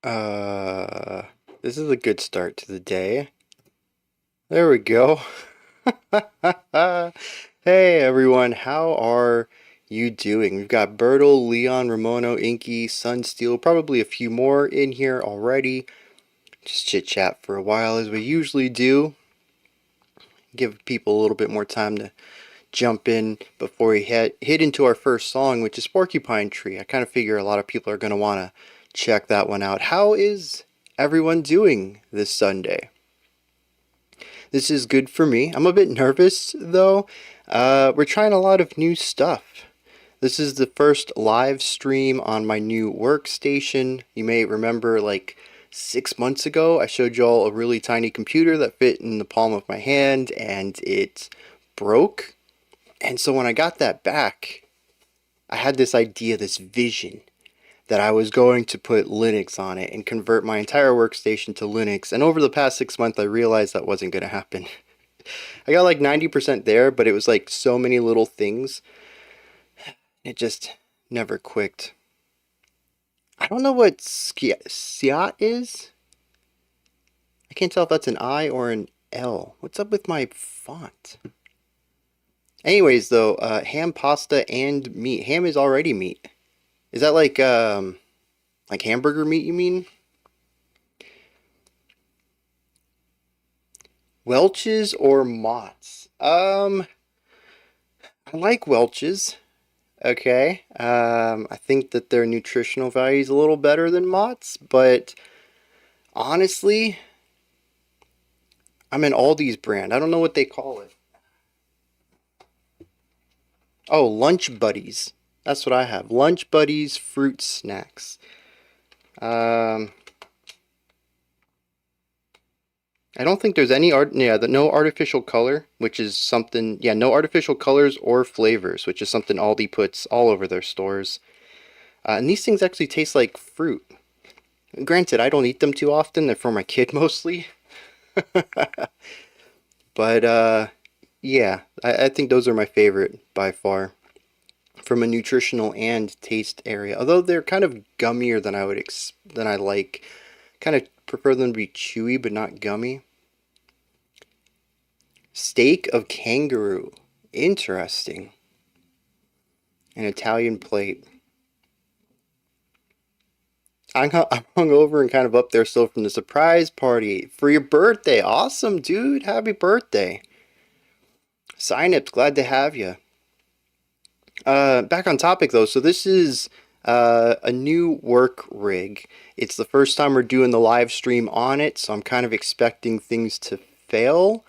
Uh, this is a good start to the day. There we go. Hey everyone, how are you doing? We've got Bertle, Leon, Ramono, Inky, Sunsteel, probably a few more in here already. Just chit chat for a while as we usually do. Give people a little bit more time to jump in before we hit into our first song, which is Porcupine Tree. I kind of figure a lot of people are going to want to check that one out. How is everyone doing this Sunday? This is good for me. I'm a bit nervous though. We're trying a lot of new stuff. This is the first live stream on my new workstation. You may remember like 6 months ago, I showed y'all a really tiny computer that fit in the palm of my hand and it broke. And so when I got that back, I had this idea, this vision, that I was going to put Linux on it and convert my entire workstation to Linux. And over the past 6 months, I realized that wasn't going to happen. I got like 90% there, but it was like so many little things. It just never clicked. I don't know what Siat is. I can't tell if that's an I or an L. What's up with my font? Anyways, though, ham, pasta, and meat. Ham is already meat. Is that like hamburger meat, you mean? Welch's or Mott's? I like Welch's. Okay. I think that their nutritional value is a little better than Mott's, but honestly, I'm an Aldi's brand. I don't know what they call it. Oh, Lunch Buddies. That's what I have. Lunch Buddies fruit snacks. I don't think there's any no artificial color, which is something, yeah, no artificial colors or flavors, which is something Aldi puts all over their stores. And these things actually taste like fruit. Granted, I don't eat them too often. They're for my kid mostly. But, yeah, I think those are my favorite by far from a nutritional and taste area. Although they're kind of gummier than than I like. Kind of prefer them to be chewy but not gummy. Steak of kangaroo. Interesting. An Italian plate. I'm hungover and kind of up there still from the surprise party for your birthday. Awesome, dude. Happy birthday. Synapse, glad to have you. Back on topic though. So this is a new work rig. It's the first time we're doing the live stream on it, so I'm kind of expecting things to fail.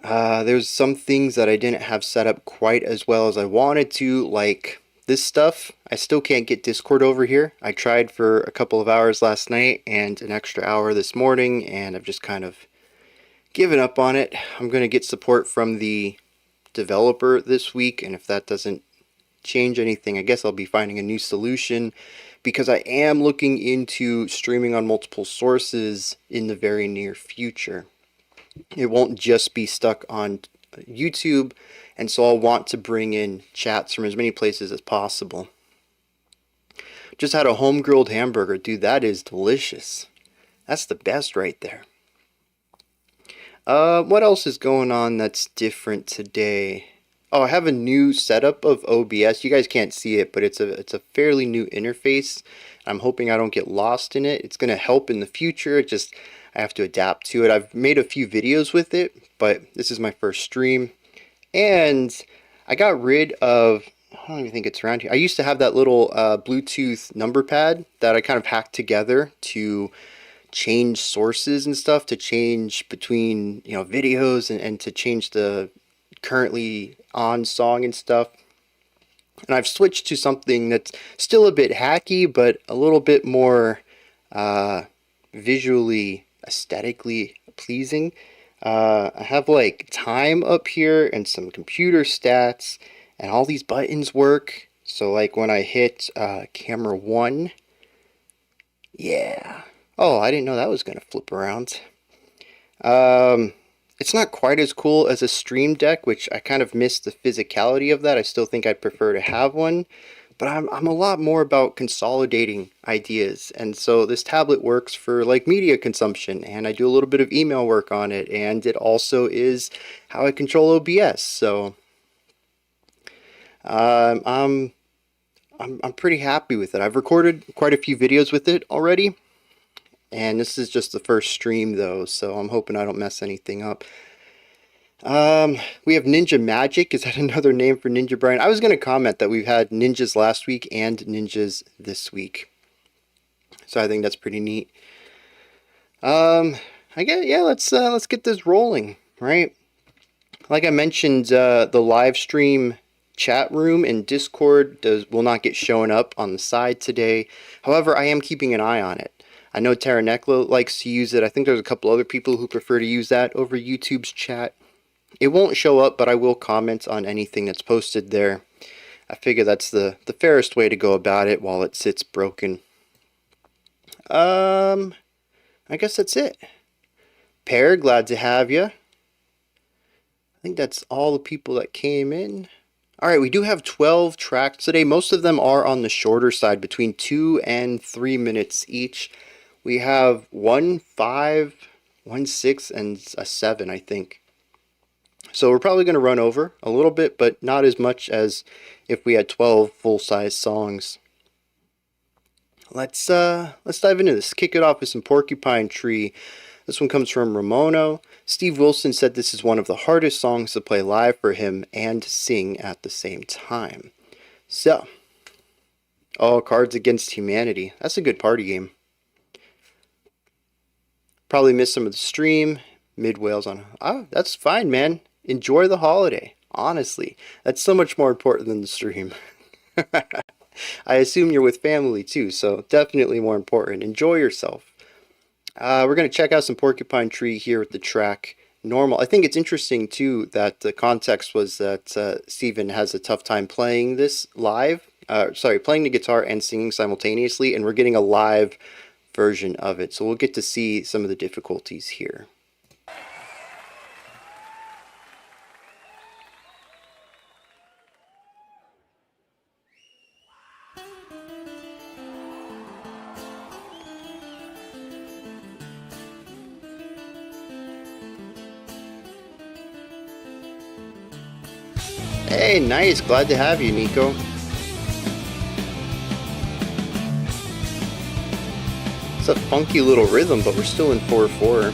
There's some things that I didn't have set up quite as well as I wanted to, like this stuff. I still can't get Discord over here. I tried for a couple of hours last night and an extra hour this morning, and I've just kind of given up on it. I'm going to get support from the developer this week, and if that doesn't change anything, I guess I'll be finding a new solution, because I am looking into streaming on multiple sources in the very near future. It won't just be stuck on YouTube, and so I'll want to bring in chats from as many places as possible. Just had a home grilled hamburger. Dude, that is delicious. That's the best right there. What else is going on that's different today? Oh, I have a new setup of OBS. You guys can't see it, but it's a fairly new interface. I'm hoping I don't get lost in it. It's going to help in the future. I have to adapt to it. I've made a few videos with it, but this is my first stream. And I got rid of, I don't even think it's around here. I used to have that little Bluetooth number pad that I kind of hacked together to change sources and stuff, to change between, videos and to change the currently on song and stuff. And I've switched to something that's still a bit hacky, but a little bit more visually, aesthetically pleasing. I have like time up here and some computer stats, and all these buttons work. So like when I hit camera 1, yeah. Oh, I didn't know that was going to flip around. It's not quite as cool as a Stream Deck, which I kind of miss the physicality of that. I still think I'd prefer to have one. but I'm a lot more about consolidating ideas. And so this tablet works for like media consumption, and I do a little bit of email work on it, and it also is how I control OBS. So um, I'm I'm pretty happy with it. I've recorded quite a few videos with it already, and this is just the first stream though, so I'm hoping I don't mess anything up. We have Ninja Magic. Is that another name for Ninja Brian? I was going to comment that we've had ninjas last week and ninjas this week, so I think that's pretty neat. I guess, yeah, let's get this rolling, right? Like I mentioned, the live stream chat room in Discord will not get shown up on the side today. However, I am keeping an eye on it. I know Terranekla likes to use it. I think there's a couple other people who prefer to use that over YouTube's chat. It won't show up, but I will comment on anything that's posted there. I figure that's the fairest way to go about it while it sits broken. I guess that's it. Pear, glad to have you. I think that's all the people that came in. Alright, we do have 12 tracks today. Most of them are on the shorter side, between 2 and 3 minutes each. We have 1, 5, 1, 6, and a 7, I think. So we're probably going to run over a little bit, but not as much as if we had 12 full-size songs. Let's dive into this. Kick it off with some Porcupine Tree. This one comes from Ramono. Steve Wilson said this is one of the hardest songs to play live for him and sing at the same time. So, oh, Cards Against Humanity. That's a good party game. Probably missed some of the stream. Mid whales on. Oh, that's fine, man. Enjoy the holiday. Honestly, that's so much more important than the stream. I assume you're with family too, so definitely more important. Enjoy yourself. We're going to check out some Porcupine Tree here with the track Normal. I think it's interesting too that the context was that Steven has a tough time playing this live. Playing the guitar and singing simultaneously, and we're getting a live version of it. So we'll get to see some of the difficulties here. Hey, nice. Glad to have you, Nico. It's a funky little rhythm, but we're still in 4/4.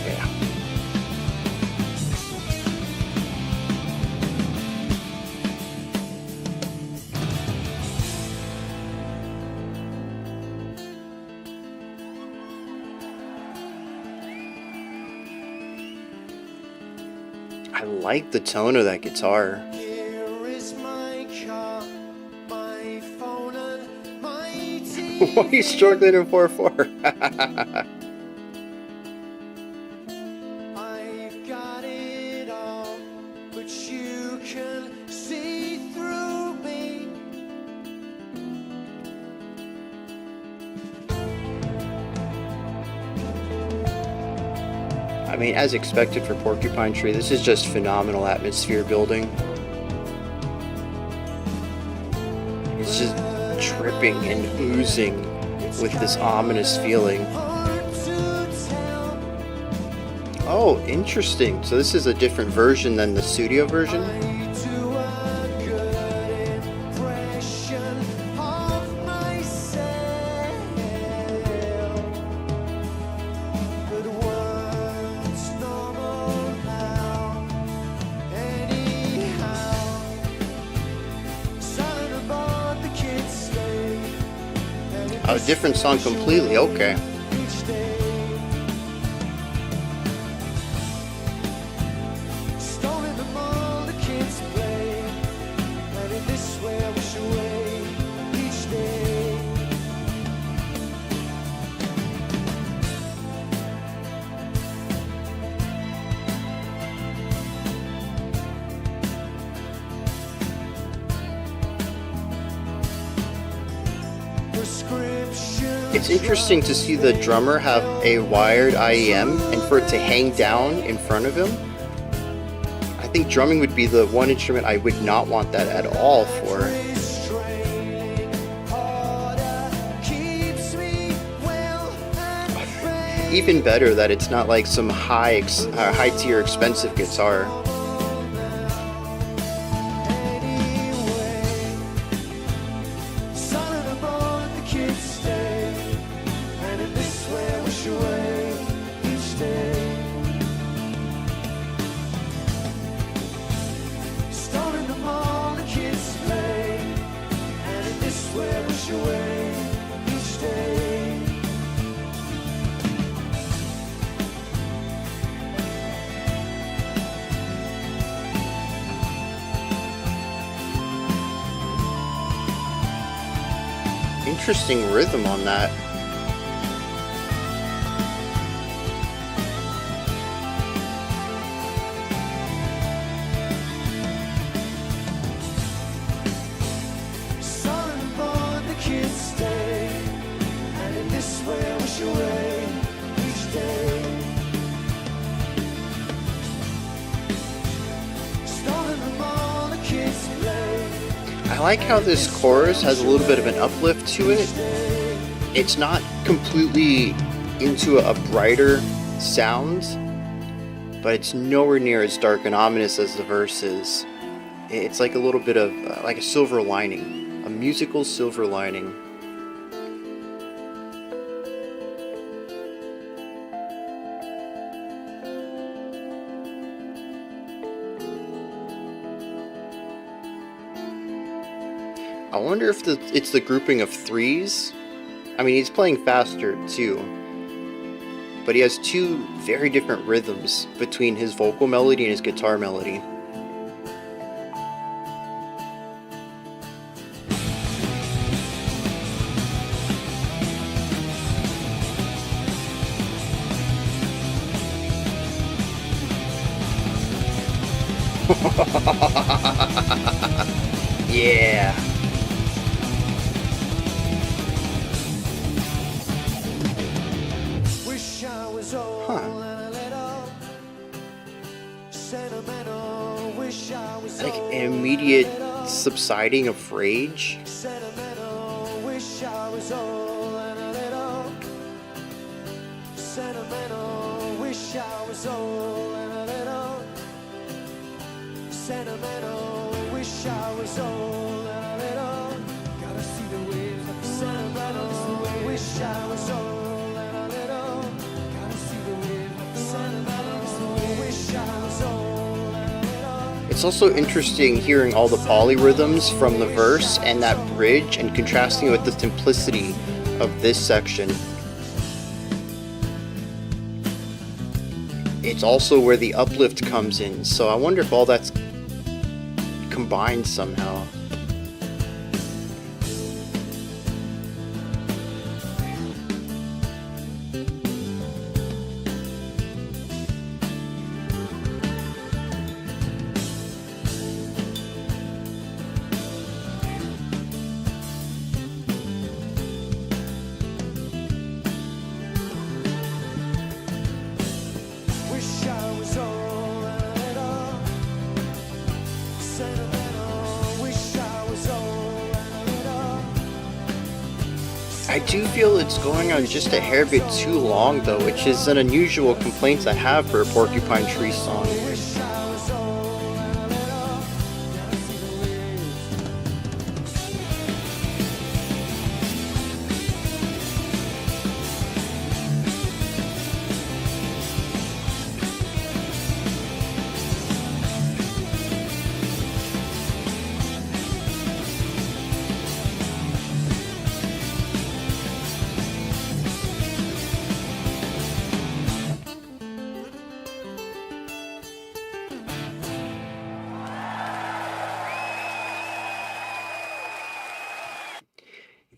Yeah. I like the tone of that guitar. Why are you struggling in 4/4? I've got it all, but you can see through me. I mean, as expected for Porcupine Tree, this is just phenomenal atmosphere building. It's just dripping and oozing with this ominous feeling. Oh, interesting. So this is a different version than the studio version? A different song completely, okay. It's interesting to see the drummer have a wired IEM and for it to hang down in front of him. I think drumming would be the one instrument I would not want that at all for. Even better that it's not like some high tier expensive guitar. Interesting rhythm on that. I like how this chorus has a little bit of an uplift to it. It's not completely into a brighter sound, but it's nowhere near as dark and ominous as the verse is. It's like a little bit of like a silver lining, a musical silver lining. I wonder if it's the grouping of threes. I mean, he's playing faster too, but he has two very different rhythms between his vocal melody and his guitar melody. Yeah. Like an immediate subsiding of rage. It's also interesting hearing all the polyrhythms from the verse and that bridge and contrasting it with the simplicity of this section. It's also where the uplift comes in, so I wonder if all that's combined somehow. I do feel it's going on just a hair bit too long though, which is an unusual complaint I have for a Porcupine Tree song.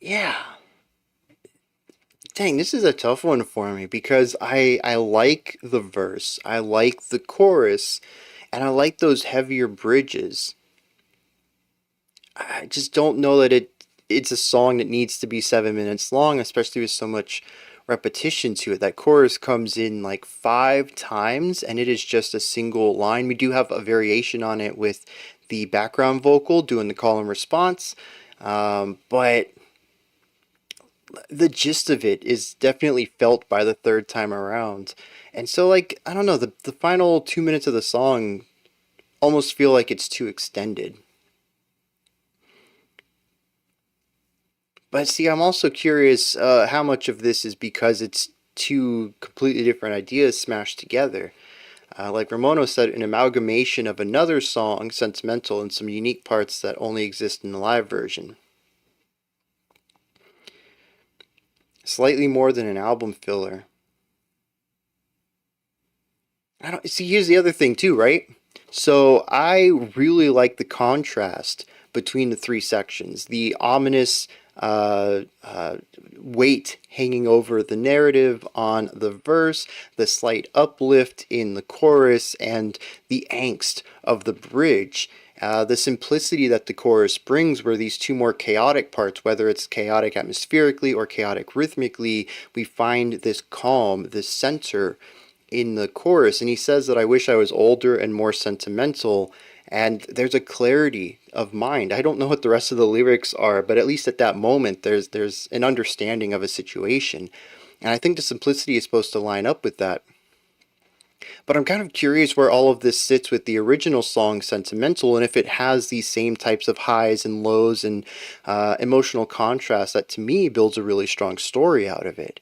Yeah. Dang, this is a tough one for me because I like the verse, I like the chorus, and I like those heavier bridges. I just don't know that it's a song that needs to be 7 minutes long, especially with so much repetition to it. That chorus comes in like 5 times and it is just a single line. We do have a variation on it with the background vocal doing the call and response, but the gist of it is definitely felt by the third time around. And so, like, I don't know, the final 2 minutes of the song almost feel like it's too extended. But see, I'm also curious how much of this is because it's two completely different ideas smashed together. Like Ramono said, an amalgamation of another song, Sentimental, and some unique parts that only exist in the live version. Slightly more than an album filler. I don't see. Here's the other thing too, right? So I really like the contrast between the three sections. The ominous uh, uh, weight hanging over the narrative on the verse, the slight uplift in the chorus, and the angst of the bridge. The simplicity that the chorus brings, where these two more chaotic parts, whether it's chaotic atmospherically or chaotic rhythmically, we find this calm, this center in the chorus. And he says that I wish I was older and more sentimental. And there's a clarity of mind. I don't know what the rest of the lyrics are, but at least at that moment, there's an understanding of a situation. And I think the simplicity is supposed to line up with that. But I'm kind of curious where all of this sits with the original song, Sentimental, and if it has these same types of highs and lows and emotional contrast that to me builds a really strong story out of it.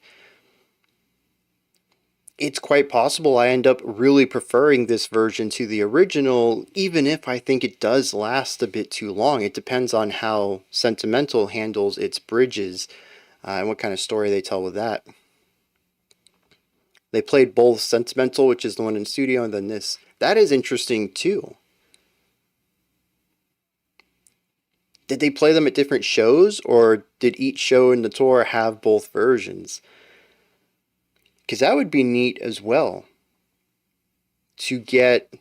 It's quite possible I end up really preferring this version to the original, even if I think it does last a bit too long. It depends on how Sentimental handles its bridges and what kind of story they tell with that. They played both Sentimental, which is the one in studio, and then this. That is interesting too. Did they play them at different shows, or did each show in the tour have both versions? Because that would be neat as well, to get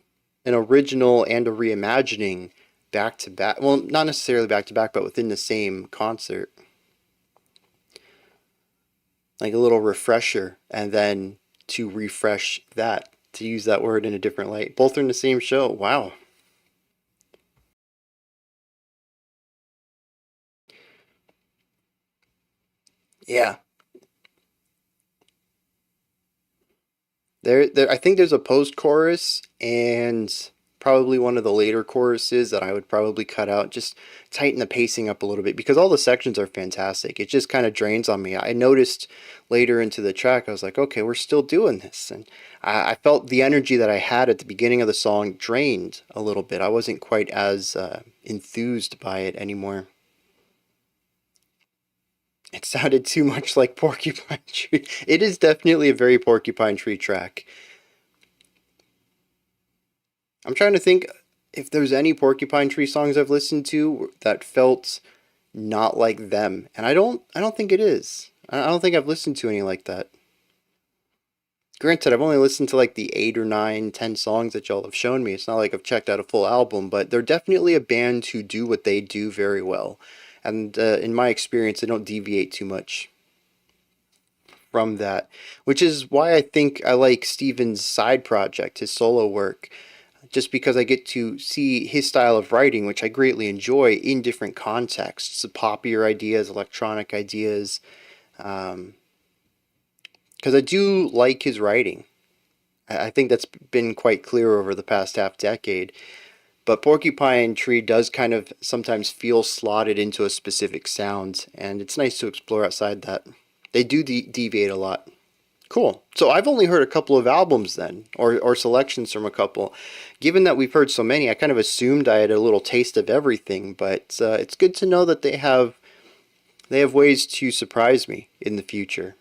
an original and a reimagining back to back. Well, not necessarily back to back, but within the same concert. Like a little refresher, and then to refresh that, to use that word in a different light. Both are in the same show. Wow. Yeah. There. I think there's a post chorus and probably one of the later choruses that I would probably cut out. Just tighten the pacing up a little bit because all the sections are fantastic. It just kind of drains on me. I noticed later into the track, I was like, okay, we're still doing this, and I felt the energy that I had at the beginning of the song drained a little bit. I wasn't quite as enthused by it anymore. It sounded too much like Porcupine Tree. It is definitely a very Porcupine Tree track. I'm trying to think if there's any Porcupine Tree songs I've listened to that felt not like them, and I don't think it is. I don't think I've listened to any like that. Granted, I've only listened to like the 8 or 9, 10 songs that y'all have shown me. It's not like I've checked out a full album, but they're definitely a band who do what they do very well. And in my experience, they don't deviate too much from that, which is why I think I like Steven's side project, his solo work, just because I get to see his style of writing, which I greatly enjoy, in different contexts, poppier ideas, electronic ideas, because I do like his writing. I think that's been quite clear over the past half decade. But Porcupine Tree does kind of sometimes feel slotted into a specific sound, and it's nice to explore outside that. They do deviate a lot. Cool. So I've only heard a couple of albums then, or selections from a couple. Given that we've heard so many, I kind of assumed I had a little taste of everything, but it's good to know that they have ways to surprise me in the future.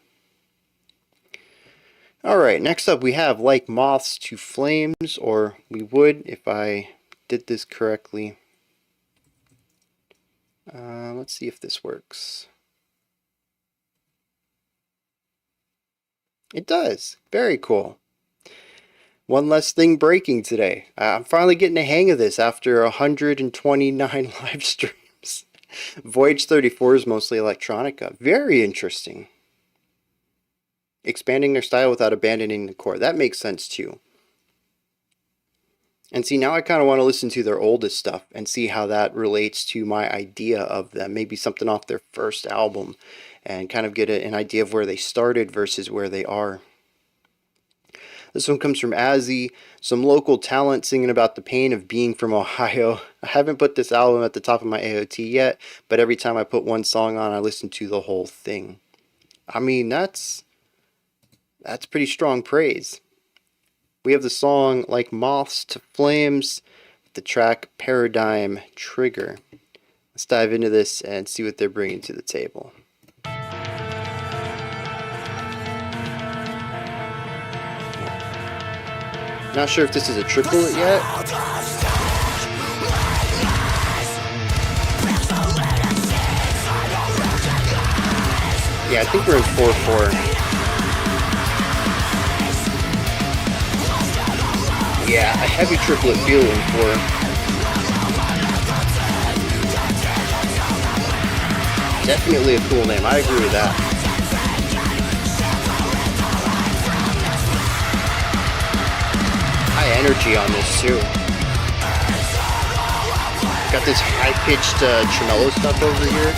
Alright, next up we have Like Moths to Flames, or we would if I did this correctly. Let's see if this works. It does. Very cool. One less thing breaking today. I'm finally getting a hang of this after 129 live streams. Voyage 34 is mostly electronica. Very interesting. Expanding their style without abandoning the core. That makes sense too. And see, now I kind of want to listen to their oldest stuff and see how that relates to my idea of them. Maybe something off their first album and kind of get an idea of where they started versus where they are. This one comes from Azzy, some local talent singing about the pain of being from Ohio. I haven't put this album at the top of my AOT yet, but every time I put one song on, I listen to the whole thing. I mean, that's pretty strong praise. We have the song Like Moths to Flames, the track Paradigm Trigger. Let's dive into this and see what they're bringing to the table. Not sure if this is a triplet yet. Yeah, I think we're in 4/4. Yeah, a heavy triplet feeling for definitely a cool name. I agree with that. High energy on this too. Got this high-pitched tremolo stuff over here.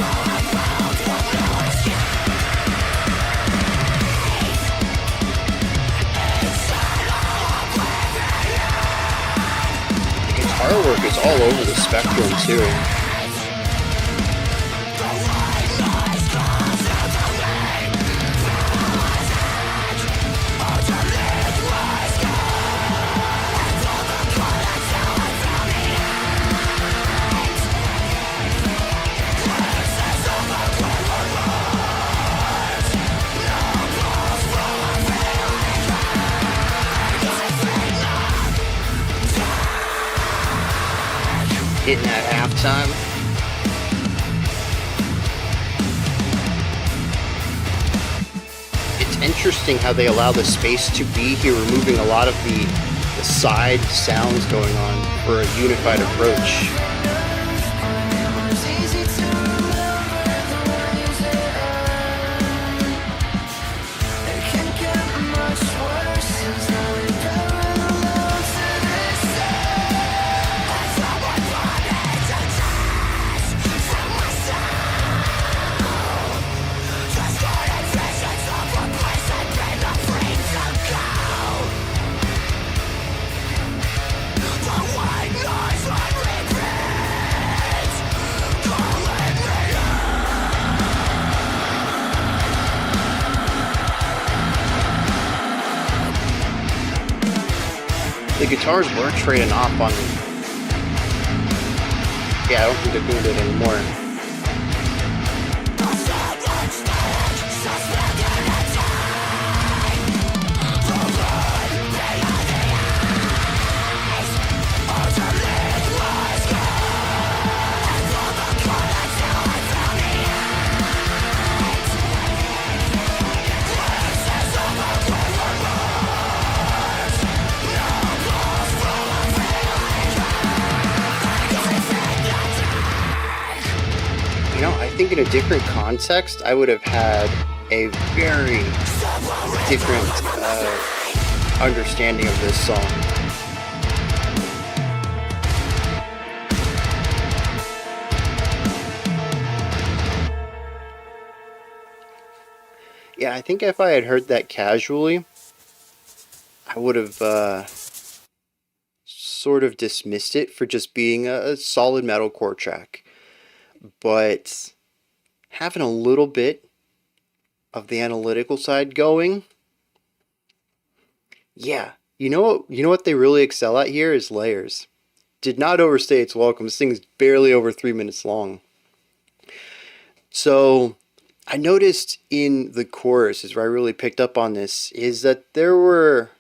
Guitar work is all over the spectrum too. Hitting at halftime. It's interesting how they allow the space to be here, removing a lot of the side sounds going on for a unified approach. The guitars were trading off on me. Yeah, I don't think they're doing it anymore. I think in a different context, I would have had a very different understanding of this song. Yeah, I think if I had heard that casually, I would have sort of dismissed it for just being a solid metalcore track. But having a little bit of the analytical side going, yeah, you know what they really excel at here is layers. Did not overstay its welcome. This thing's barely over 3 minutes long. So I noticed in the chorus, is where I really picked up on this, is that there were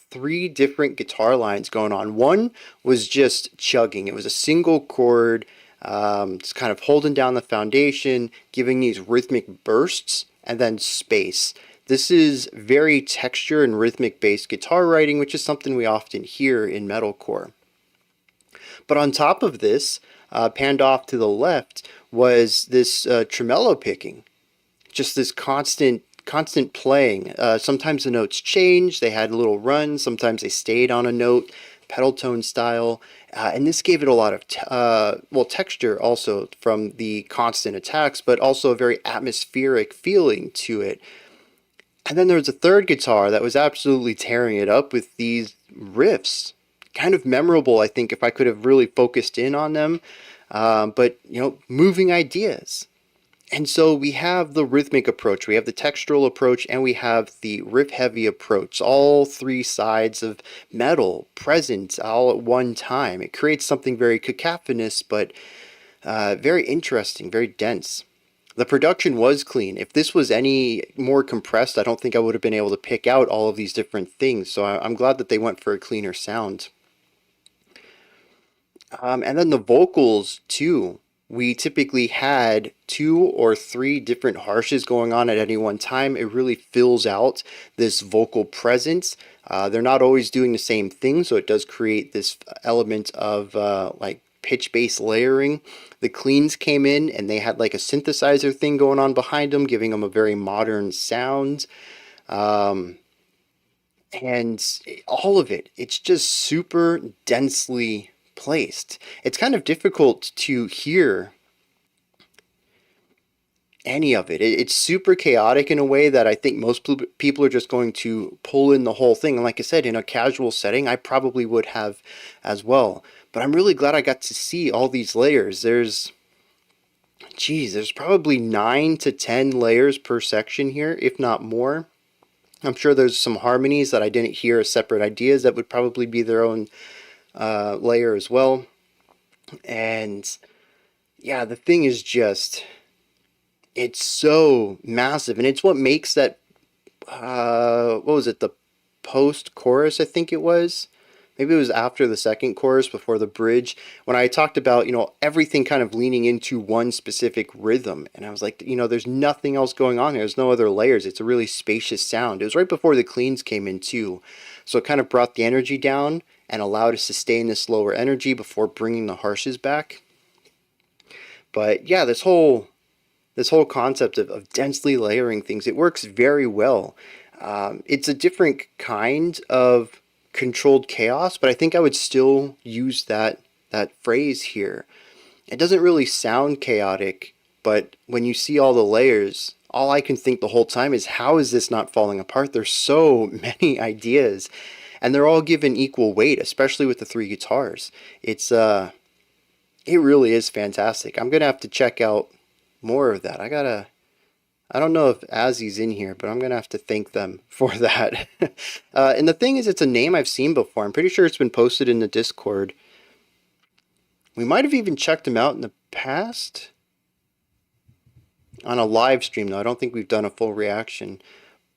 3 different guitar lines going on. One was just chugging. It was a single chord, just kind of holding down the foundation, giving these rhythmic bursts, and then space. This is very texture and rhythmic based guitar writing, which is something we often hear in metalcore. But on top of this, panned off to the left was this tremolo picking. Just this constant playing. Sometimes the notes changed, they had little runs, sometimes they stayed on a note, pedal tone style, and this gave it a lot of texture also from the constant attacks, but also a very atmospheric feeling to it. And then there was a third guitar that was absolutely tearing it up with these riffs. Kind of memorable, I think, if I could have really focused in on them. But, moving ideas. And so we have the rhythmic approach, we have the textural approach, and we have the riff-heavy approach. All three sides of metal present all at one time. It creates something very cacophonous, but very interesting, very dense. The production was clean. If this was any more compressed, I don't think I would have been able to pick out all of these different things. So I'm glad that they went for a cleaner sound. And then the vocals, too. We typically had 2 or 3 different harshes going on at any one time. It really fills out this vocal presence. They're not always doing the same thing, so it does create this element of like pitch bass layering. The cleans came in and they had like a synthesizer thing going on behind them, giving them a very modern sound. And all of it, it's just super densely placed. It's kind of difficult to hear any of it. It's super chaotic in a way that I think most people are just going to pull in the whole thing. And like I said, in a casual setting, I probably would have as well. But I'm really glad I got to see all these layers. There's probably 9 to 10 layers per section here, if not more. I'm sure there's some harmonies that I didn't hear as separate ideas that would probably be their own layer as well. And yeah, the thing is just, it's so massive, and it's what makes that what was it, the post chorus, I think it was, maybe it was after the second chorus before the bridge, when I talked about everything kind of leaning into one specific rhythm, and I was like, there's nothing else going on here, there's no other layers, it's a really spacious sound. It was right before the cleans came in too, so it kind of brought the energy down and allowed us to sustain this lower energy before bringing the harshes back. But yeah, this whole concept of densely layering things, it works very well. It's a different kind of controlled chaos, but I think I would still use that phrase here. It doesn't really sound chaotic, but when you see all the layers, all I can think the whole time is, how is this not falling apart? There's so many ideas, and they're all given equal weight, especially with the 3 guitars. It really is fantastic. I'm gonna have to check out more of that. I don't know if Azzy's in here, but I'm gonna have to thank them for that. And the thing is, it's a name I've seen before. I'm pretty sure it's been posted in the Discord. We might have even checked him out in the past on a live stream, though. I don't think we've done a full reaction,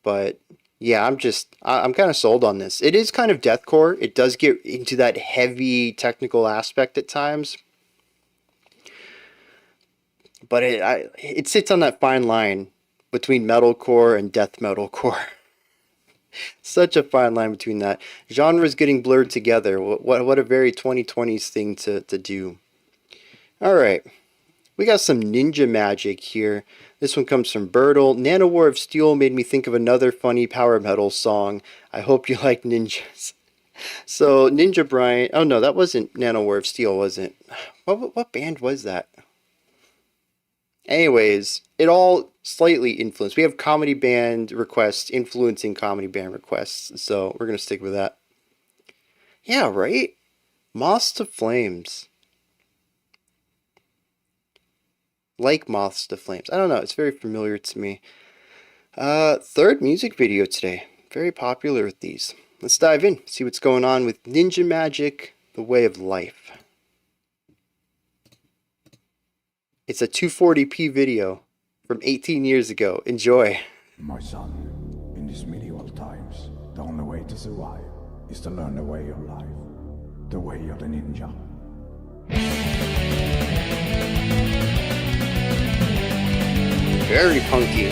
but yeah, I'm kind of sold on this. It is kind of deathcore. It does get into that heavy technical aspect at times, but it sits on that fine line between metalcore and death metalcore. Such a fine line between that. Genres getting blurred together. What a very 2020s thing to do. Alright, we got some ninja magic here. This one comes from Beaute. Nano War of Steel made me think of another funny power metal song. I hope you like ninjas. So Ninja Brian, oh no, that wasn't Nano War of Steel, was it? What band was that? Anyways, it all slightly influenced. We have comedy band requests influencing comedy band requests, so we're going to stick with that. Yeah, right? Moths to Flames. Like Moths to Flames. I don't know, it's very familiar to me. Third music video today. Very popular with these. Let's dive in, see what's going on with Ninja Magic, The Way of Life. It's a 240p video from 18 years ago. Enjoy. My son, in these medieval times, the only way to survive is to learn the way of life, the way of the ninja. Very punky.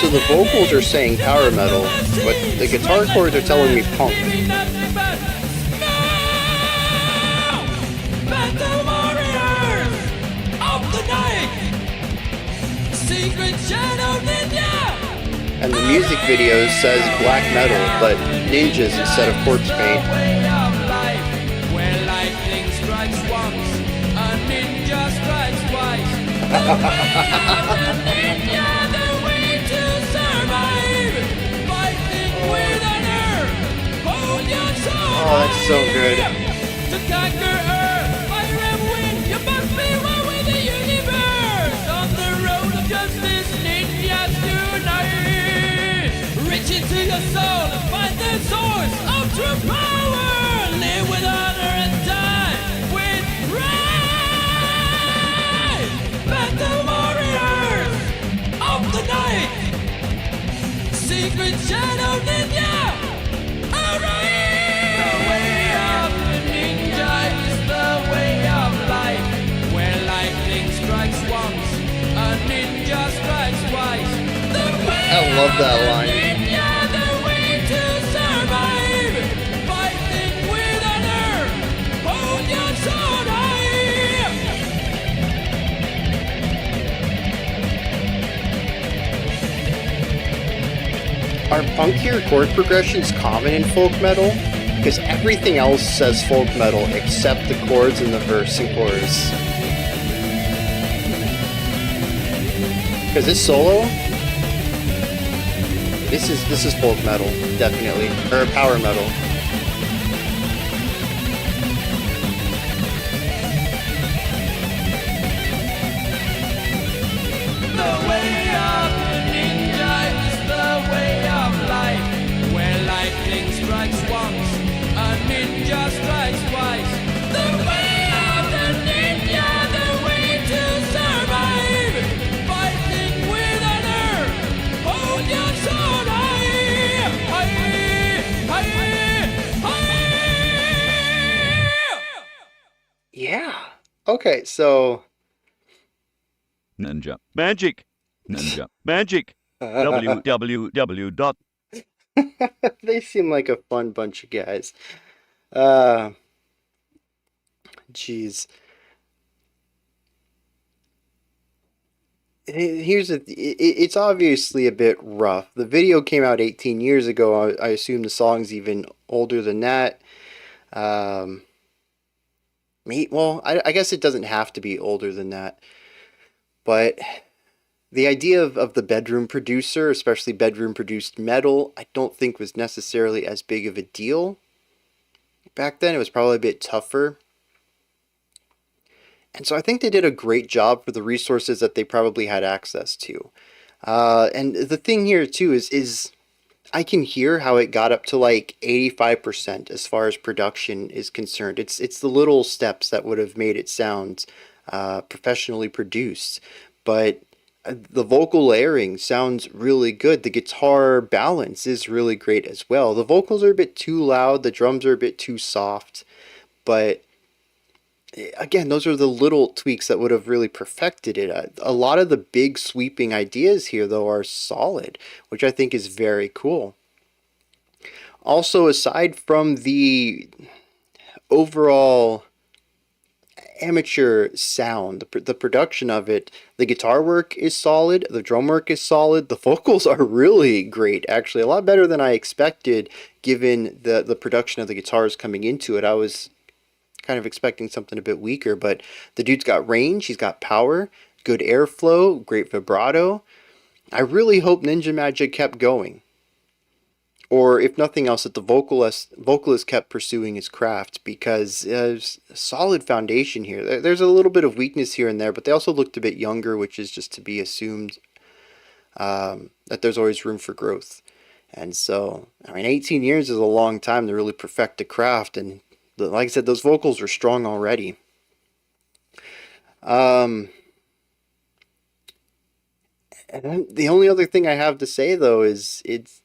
So the vocals are saying power metal, but the guitar chords are telling me punk. And the music video says black metal, but ninjas instead of corpse paint. Oh, that's so good. To conquer Earth, fire and wind, you must be one with the universe. On the road of justice, ninjas unite. Reach into your soul and find the source of true power. Live with honor and die with pride. Battle warriors of the night. Secret shadow ninja. Alright. I love that line. Are punkier chord progressions common in folk metal? Because everything else says folk metal except the chords in the verse and chorus. Because it's solo. This is folk metal, definitely, or power metal. The way of the ninja is the way of life, where lightning strikes once, a ninja strikes twice. The way of the ninja, the way to survive, fighting with honor, hold your sword high, high, high. Yeah. Okay, so Ninja Magic. Ninja Magic. www. they seem like a fun bunch of guys. Jeez. It's obviously a bit rough. The video came out 18 years ago. I assume the song's even older than that. Well, I guess it doesn't have to be older than that. But the idea of the bedroom producer, especially bedroom produced metal, I don't think was necessarily as big of a deal. Back then, it was probably a bit tougher. And so I think they did a great job for the resources that they probably had access to. And the thing here, too, is I can hear how it got up to like 85% as far as production is concerned. It's the little steps that would have made it sound professionally produced. But the vocal layering sounds really good. The guitar balance is really great as well. The vocals are a bit too loud. The drums are a bit too soft. But again, those are the little tweaks that would have really perfected it. A lot of the big sweeping ideas here, though, are solid, which I think is very cool. Also, aside from the overall amateur sound, the production of it, the guitar work is solid, the drum work is solid, the vocals are really great, actually, a lot better than I expected given the production of the guitars coming into it. I was kind of expecting something a bit weaker, but the dude's got range, he's got power, good airflow, great vibrato. I really hope Ninja Magic kept going. Or if nothing else, that the vocalist kept pursuing his craft, because there's a solid foundation here. There's a little bit of weakness here and there, but they also looked a bit younger, which is just to be assumed that there's always room for growth. And so, I mean, 18 years is a long time to really perfect a craft, and like I said, those vocals are strong already. And then the only other thing I have to say, though, is it's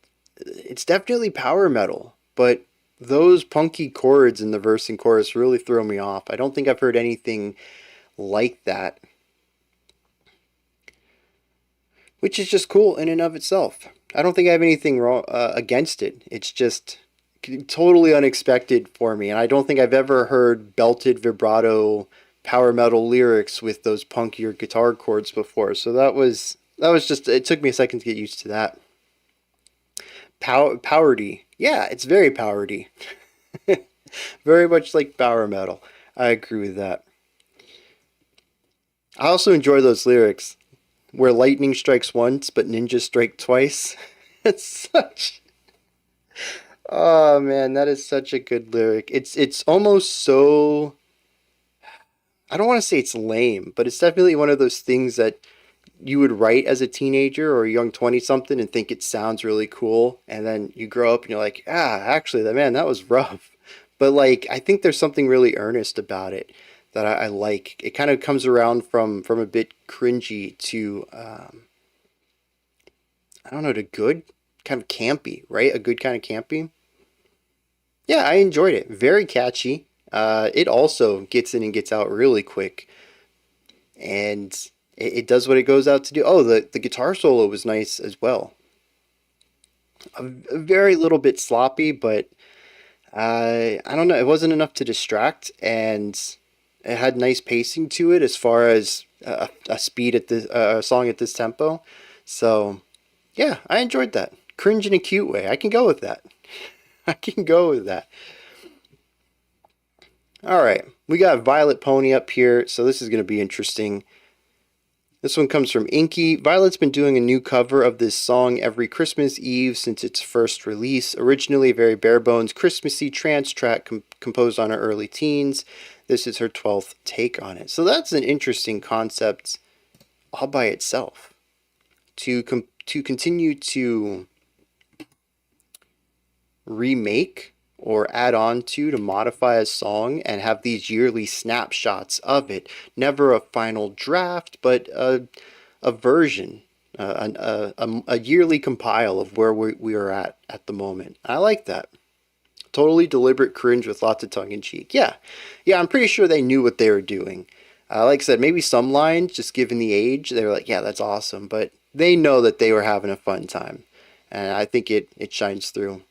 definitely power metal, but those punky chords in the verse and chorus really throw me off. I don't think I've heard anything like that. which is just cool in and of itself. I don't think I have anything wrong against it. It's just totally unexpected for me, and I don't think I've ever heard belted vibrato power metal lyrics with those punkier guitar chords before. So that was just, it took me a second to get used to that. Powerdy. Yeah, it's very powerdy. Very much like power metal. I agree with that. I also enjoy those lyrics where lightning strikes once but ninjas strike twice. It's such, oh man, that is such a good lyric. It's almost so, I don't want to say it's lame, but it's definitely one of those things that you would write as a teenager or a young 20-something and think it sounds really cool, and then you grow up and you're like, actually, that was rough. But like, I think there's something really earnest about it that I like. It kind of comes around from a bit cringy to, I don't know, to good, kind of campy, right? A good kind of campy. Yeah, I enjoyed it. Very catchy. It also gets in and gets out really quick. And it does what it goes out to do. Oh, the guitar solo was nice as well. A very little bit sloppy, but I don't know. It wasn't enough to distract, and it had nice pacing to it as far as a speed at this song at this tempo. So yeah, I enjoyed that. Cringe in a cute way. I can go with that. I can go with that. All right, we got Violet Pony up here, so this is going to be interesting. This one comes from Inky. Violet's been doing a new cover of this song every Christmas Eve since its first release. Originally a very bare-bones Christmassy trance track composed on her early teens. This is her 12th take on it. So that's an interesting concept all by itself. To continue to remake or add on to modify a song and have these yearly snapshots of it. Never a final draft, but a version, a yearly compile of where we are at the moment. I like that. Totally deliberate cringe with lots of tongue-in-cheek. Yeah, I'm pretty sure they knew what they were doing. Like I said, maybe some lines, just given the age, they were like, yeah, that's awesome. But they know that they were having a fun time. And I think it shines through.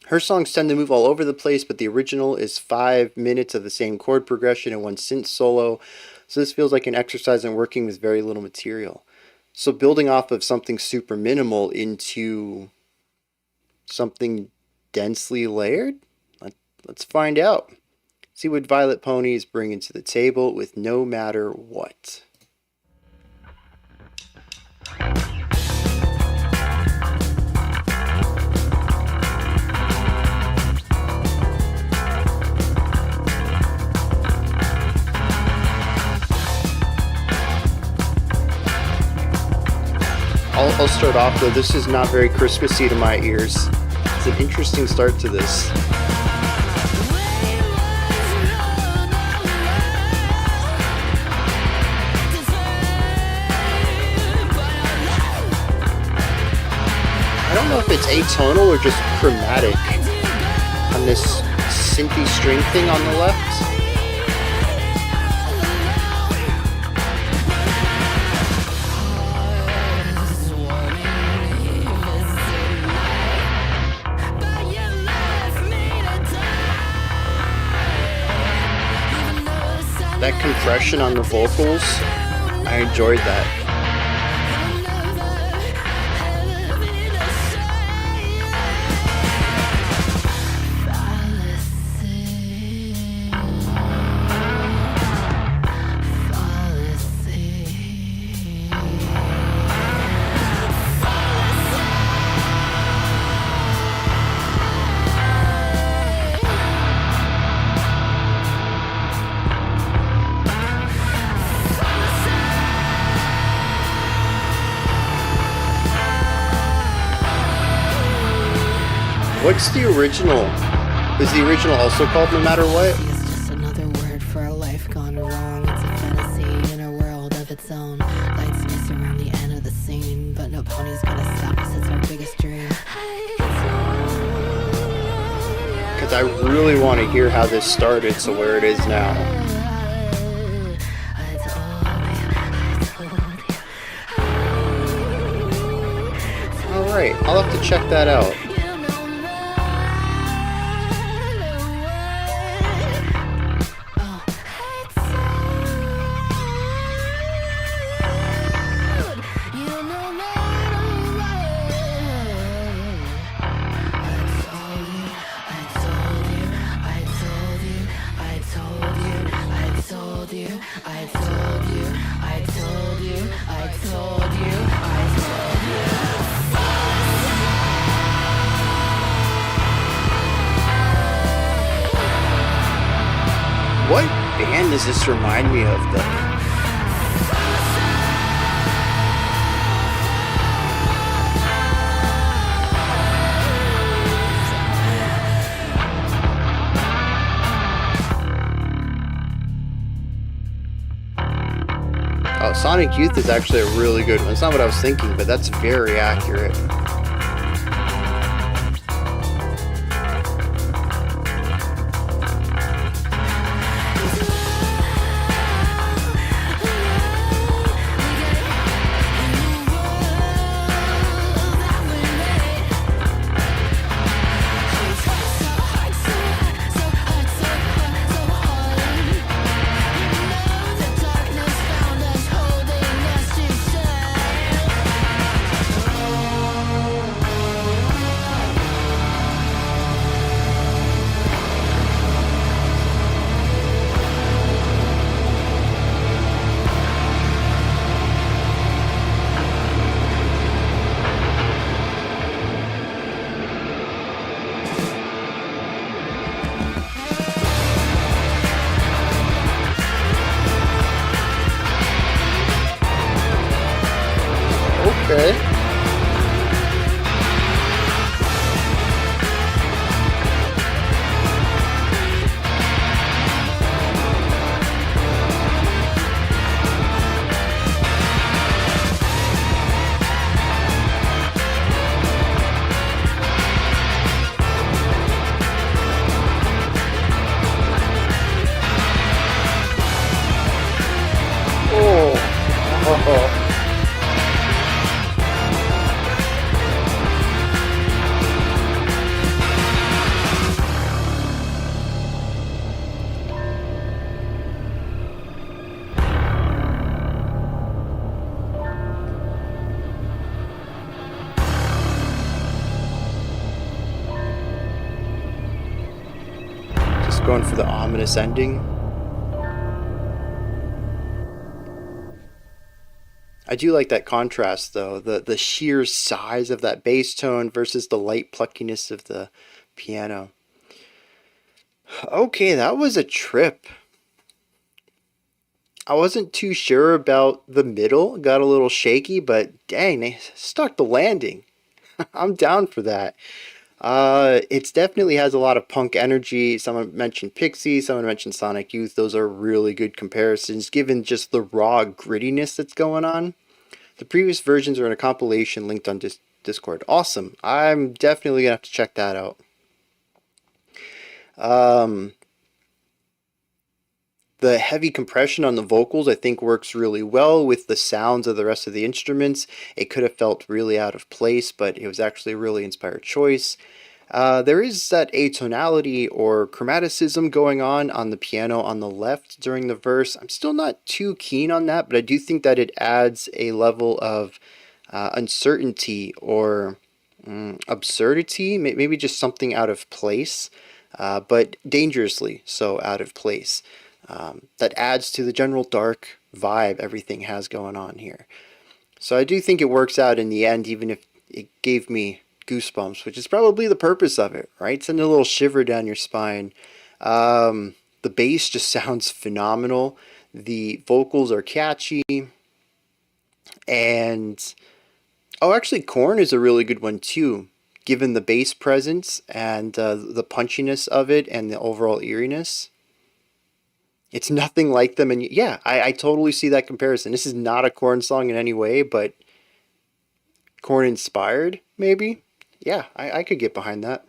Her songs tend to move all over the place, but the original is 5 minutes of the same chord progression and one synth solo. So this feels like an exercise in working with very little material. So building off of something super minimal into something densely layered? Let's find out. See what Violet Pony is bringing to the table with No Matter What. I'll start off though, this is not very Christmassy to my ears. It's an interesting start to this. I don't know if it's atonal or just chromatic on this synthy string thing on the left. That compression on the vocals, I enjoyed that. What's the original? Is the original also called No Matter What? It's just another word for a life gone wrong. It's a fantasy in a world of its own. Lights miss around the end of the scene, but no pony's gonna stop us. It's our biggest dream. Because I really want to hear how this started to where it is now. Alright, I'll have to check that out. What band does this remind me of, though? Oh, Sonic Youth is actually a really good one. It's not what I was thinking, but that's very accurate. Okay. Oh. Just going for the ominous ending. I do like that contrast, though, the sheer size of that bass tone versus the light pluckiness of the piano. Okay, that was a trip. I wasn't too sure about the middle. Got a little shaky, but dang, they stuck the landing. I'm down for that. It definitely has a lot of punk energy. Someone mentioned Pixie, someone mentioned Sonic Youth. Those are really good comparisons, given just the raw grittiness that's going on. The previous versions are in a compilation linked on Discord. Awesome. I'm definitely going to have to check that out. The heavy compression on the vocals, I think, works really well with the sounds of the rest of the instruments. It could have felt really out of place, but it was actually a really inspired choice. There is that atonality or chromaticism going on the piano on the left during the verse. I'm still not too keen on that, but I do think that it adds a level of uncertainty or absurdity, maybe just something out of place, but dangerously so out of place. That adds to the general dark vibe everything has going on here. So I do think it works out in the end, even if it gave me goosebumps, which is probably the purpose of it, right? Send a little shiver down your spine. The bass just sounds phenomenal. The vocals are catchy. And actually, Korn is a really good one too, given the bass presence and the punchiness of it and the overall eeriness. It's nothing like them, and yeah, I totally see that comparison. This is not a Korn song in any way, but Korn inspired, maybe. Yeah, I could get behind that.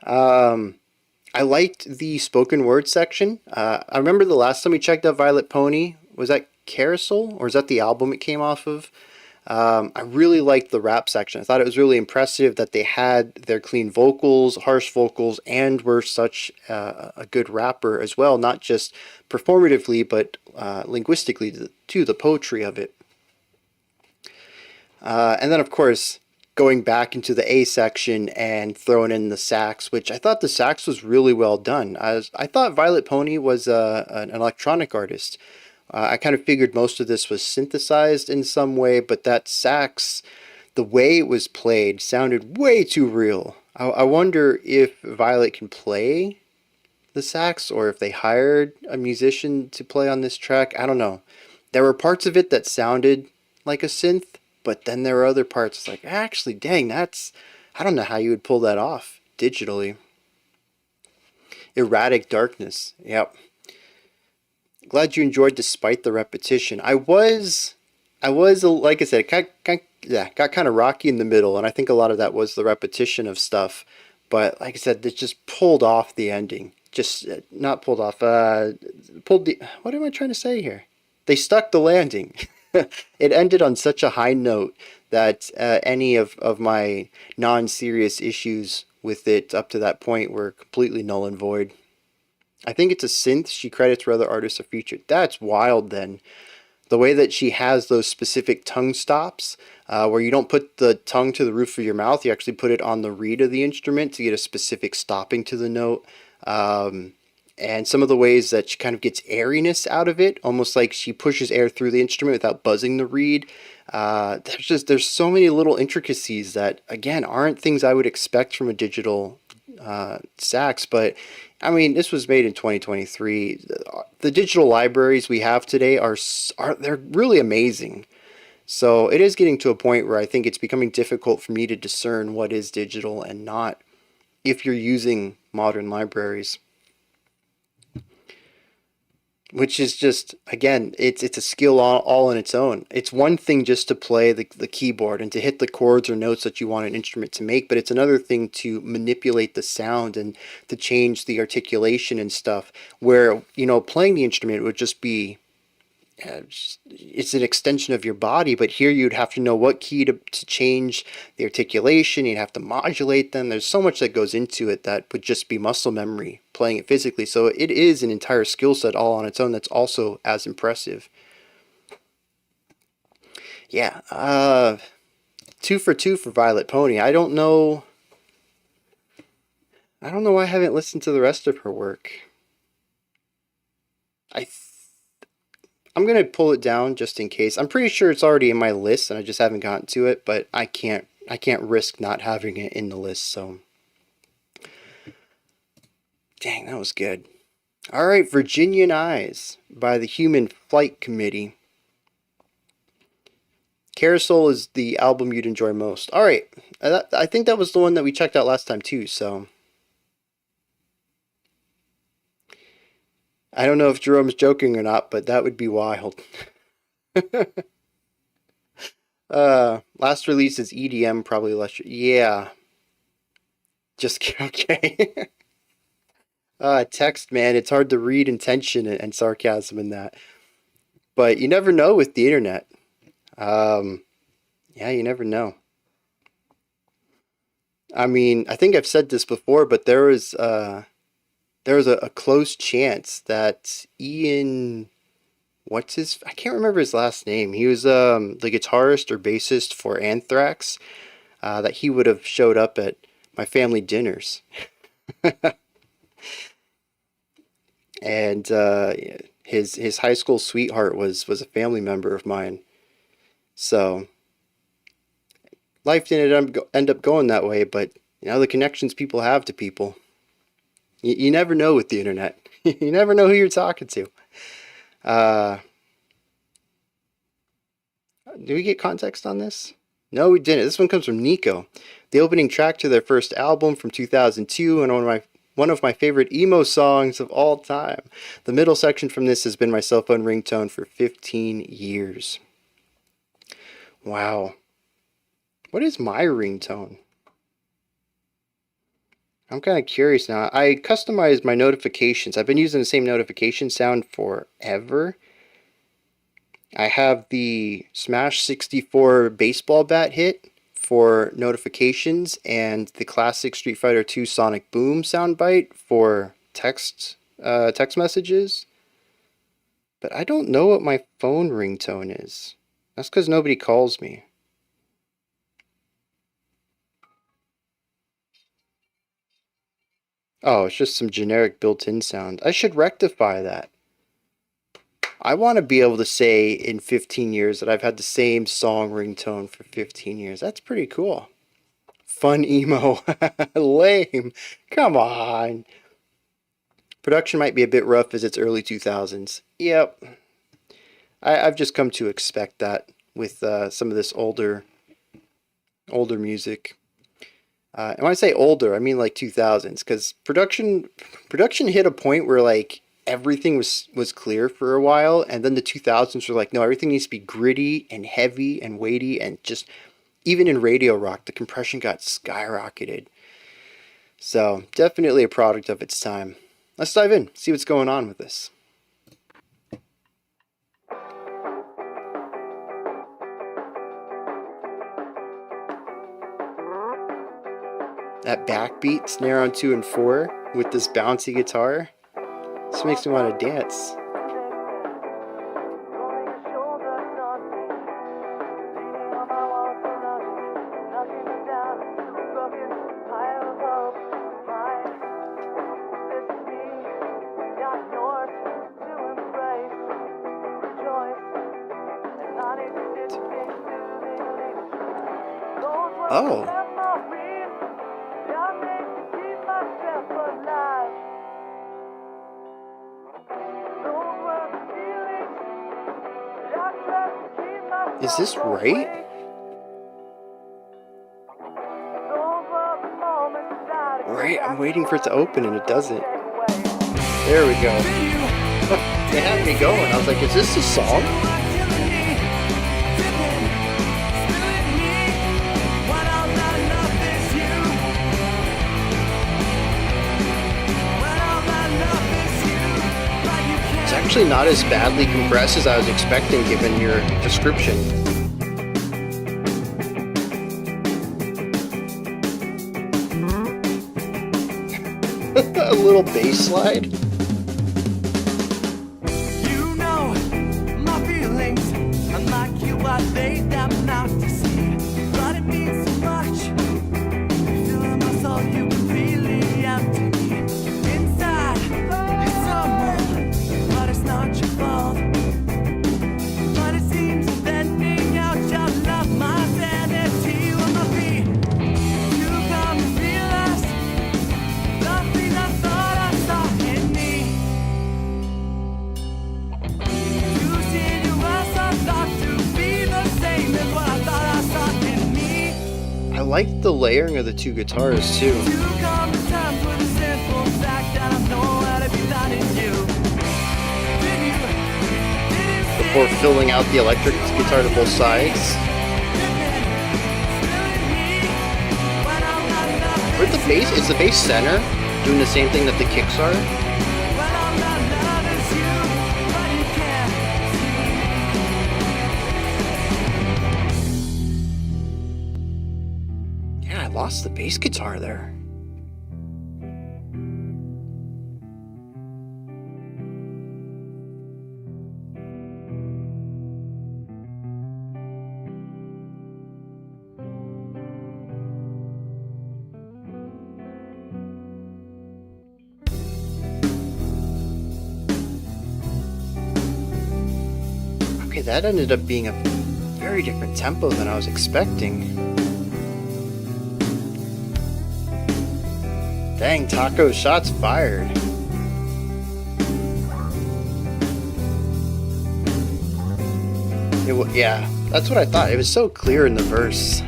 I liked the spoken word section. I remember the last time we checked out Violet Pony, was that Carousel, or is that the album it came off of? I really liked the rap section. I thought it was really impressive that they had their clean vocals, harsh vocals, and were such a good rapper as well, not just performatively, but linguistically, too, the poetry of it. And then, of course, going back into the A section and throwing in the sax, which I thought the sax was really well done. I thought Violet Pony was an electronic artist. I kind of figured most of this was synthesized in some way, but that sax, the way it was played, sounded way too real. I wonder if Violet can play the sax or if they hired a musician to play on this track. I don't know. There were parts of it that sounded like a synth, but then there were other parts like, actually, dang, that's, I don't know how you would pull that off digitally. Erratic darkness. Yep. Glad you enjoyed despite the repetition. I was like I said, got kind of rocky in the middle, and I think a lot of that was the repetition of stuff. But like I said, it just pulled off the ending. Just not pulled off. Pulled the. What am I trying to say here? They stuck the landing. It ended on such a high note that any of my non-serious issues with it up to that point were completely null and void. I think it's a synth. She credits where other artists are featured. That's wild then. The way that she has those specific tongue stops, where you don't put the tongue to the roof of your mouth, you actually put it on the reed of the instrument to get a specific stopping to the note. And some of the ways that she kind of gets airiness out of it, almost like she pushes air through the instrument without buzzing the reed. There's so many little intricacies that, again, aren't things I would expect from a digital sax. But I mean, this was made in 2023. The digital libraries we have today are they're really amazing. So it is getting to a point where I think it's becoming difficult for me to discern what is digital and not if you're using modern libraries. Which is just, again, it's a skill all on its own. It's one thing just to play the keyboard and to hit the chords or notes that you want an instrument to make, but it's another thing to manipulate the sound and to change the articulation and stuff, where, playing the instrument would just be, it's an extension of your body, but here you'd have to know what key to change the articulation. You'd have to modulate them. There's so much that goes into it that would just be muscle memory playing it physically. So it is an entire skill set all on its own that's also as impressive. Yeah, 2 for 2 for Violet Pony. I don't know why I haven't listened to the rest of her work. I'm going to pull it down just in case. I'm pretty sure it's already in my list and I just haven't gotten to it, but I can't risk not having it in the list, so. Dang, that was good. All right, Virginian Eyes by the Human Flight Committee. Carousel is the album you'd enjoy most. All right, I think that was the one that we checked out last time too, so. I don't know if Jerome's joking or not, but that would be wild. Last release is EDM, probably less. Yeah. Just okay. Text, man, it's hard to read intention and sarcasm in that. But you never know with the internet. Yeah, you never know. I mean, I think I've said this before, but there was a close chance that Ian, I can't remember his last name. He was the guitarist or bassist for Anthrax, that he would have showed up at my family dinners. And his high school sweetheart was a family member of mine. So life didn't end up going that way, but the connections people have to people. You never know with the internet. You never know who you're talking to. Do we get context on this? No, we didn't. This one comes from Nico. The opening track to their first album from 2002 and one of my favorite emo songs of all time. The middle section from this has been my cell phone ringtone for 15 years. Wow. What is my ringtone? I'm kind of curious now. I customized my notifications. I've been using the same notification sound forever. I have the Smash 64 baseball bat hit for notifications and the classic Street Fighter 2 Sonic Boom soundbite for text messages. But I don't know what my phone ringtone is. That's because nobody calls me. Oh, it's just some generic built-in sound. I should rectify that. I want to be able to say in 15 years that I've had the same song ringtone for 15 years. That's pretty cool. Fun emo. Lame. Come on. Production might be a bit rough as it's early 2000s. Yep. I've just come to expect that with some of this older music. And when I say older, I mean like 2000s, because production hit a point where like everything was clear for a while, and then the 2000s were like, no, everything needs to be gritty and heavy and weighty, and just even in radio rock, the compression got skyrocketed. So definitely a product of its time. Let's dive in, see what's going on with this. That backbeat, snare on 2 and 4 with this bouncy guitar. This makes me want to dance. Oh. Is this right? Right, I'm waiting for it to open and it doesn't. There we go. It had me going. I was like, is this the song? It's actually not as badly compressed as I was expecting given your description. A little bass slide. You know my feelings, unlike you, I laid them out to sea. But it means so much. Feeling my soul, you can really empty me. Inside, it's someone, but it's not your fault. But it seems bending out your love, my sanity on my feet. You come to realize the things I thought I saw in me. You see the rest I thought to be the same as what I thought I saw in me. I like the layering of the two guitars too. You come to terms with the simple fact that I know how to be done in you. Before filling out the electric guitar to both sides. Where's the bass? Is the bass center doing the same thing that the kicks are? Yeah, I lost the bass guitar there. Okay, that ended up being a very different tempo than I was expecting. Dang, Taco, shots fired. Yeah, that's what I thought. It was so clear in the verse.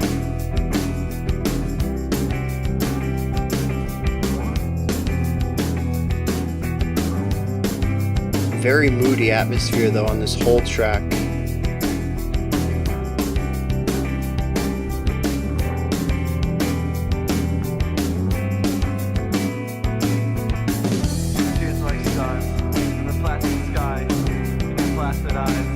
Very moody atmosphere though on this whole track. Tears like stars in the plastic sky, in your placid eyes.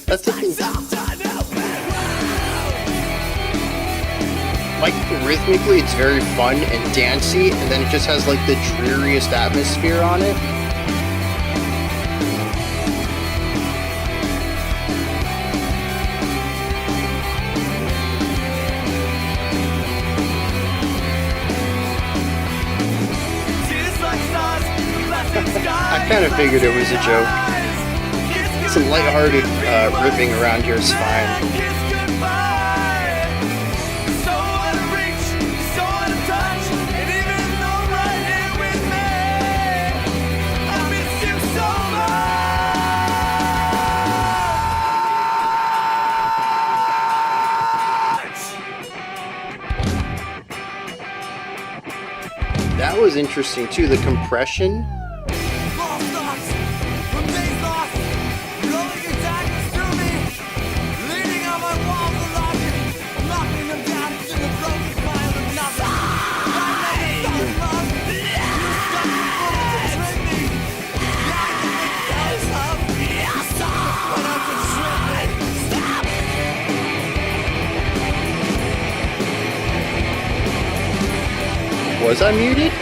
That's the thing. Like, rhythmically, it's very fun and dancey, and then it just has like the dreariest atmosphere on it. I kind of figured it was a joke. Some lighthearted riffing around here is fine. That was interesting too, the compression. Was I muted?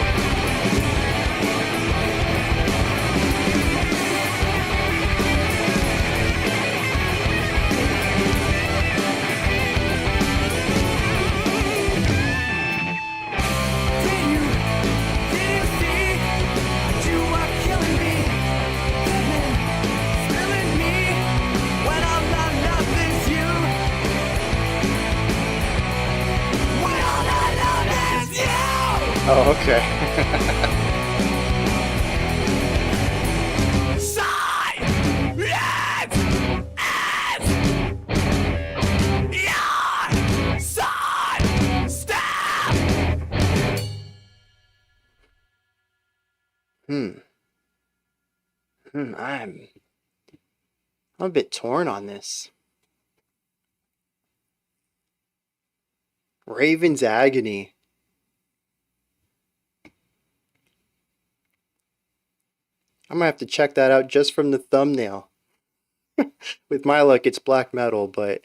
Oh, okay. I'm a bit torn on this. Raven's Agony. I'm gonna have to check that out just from the thumbnail. With my luck, it's black metal, but...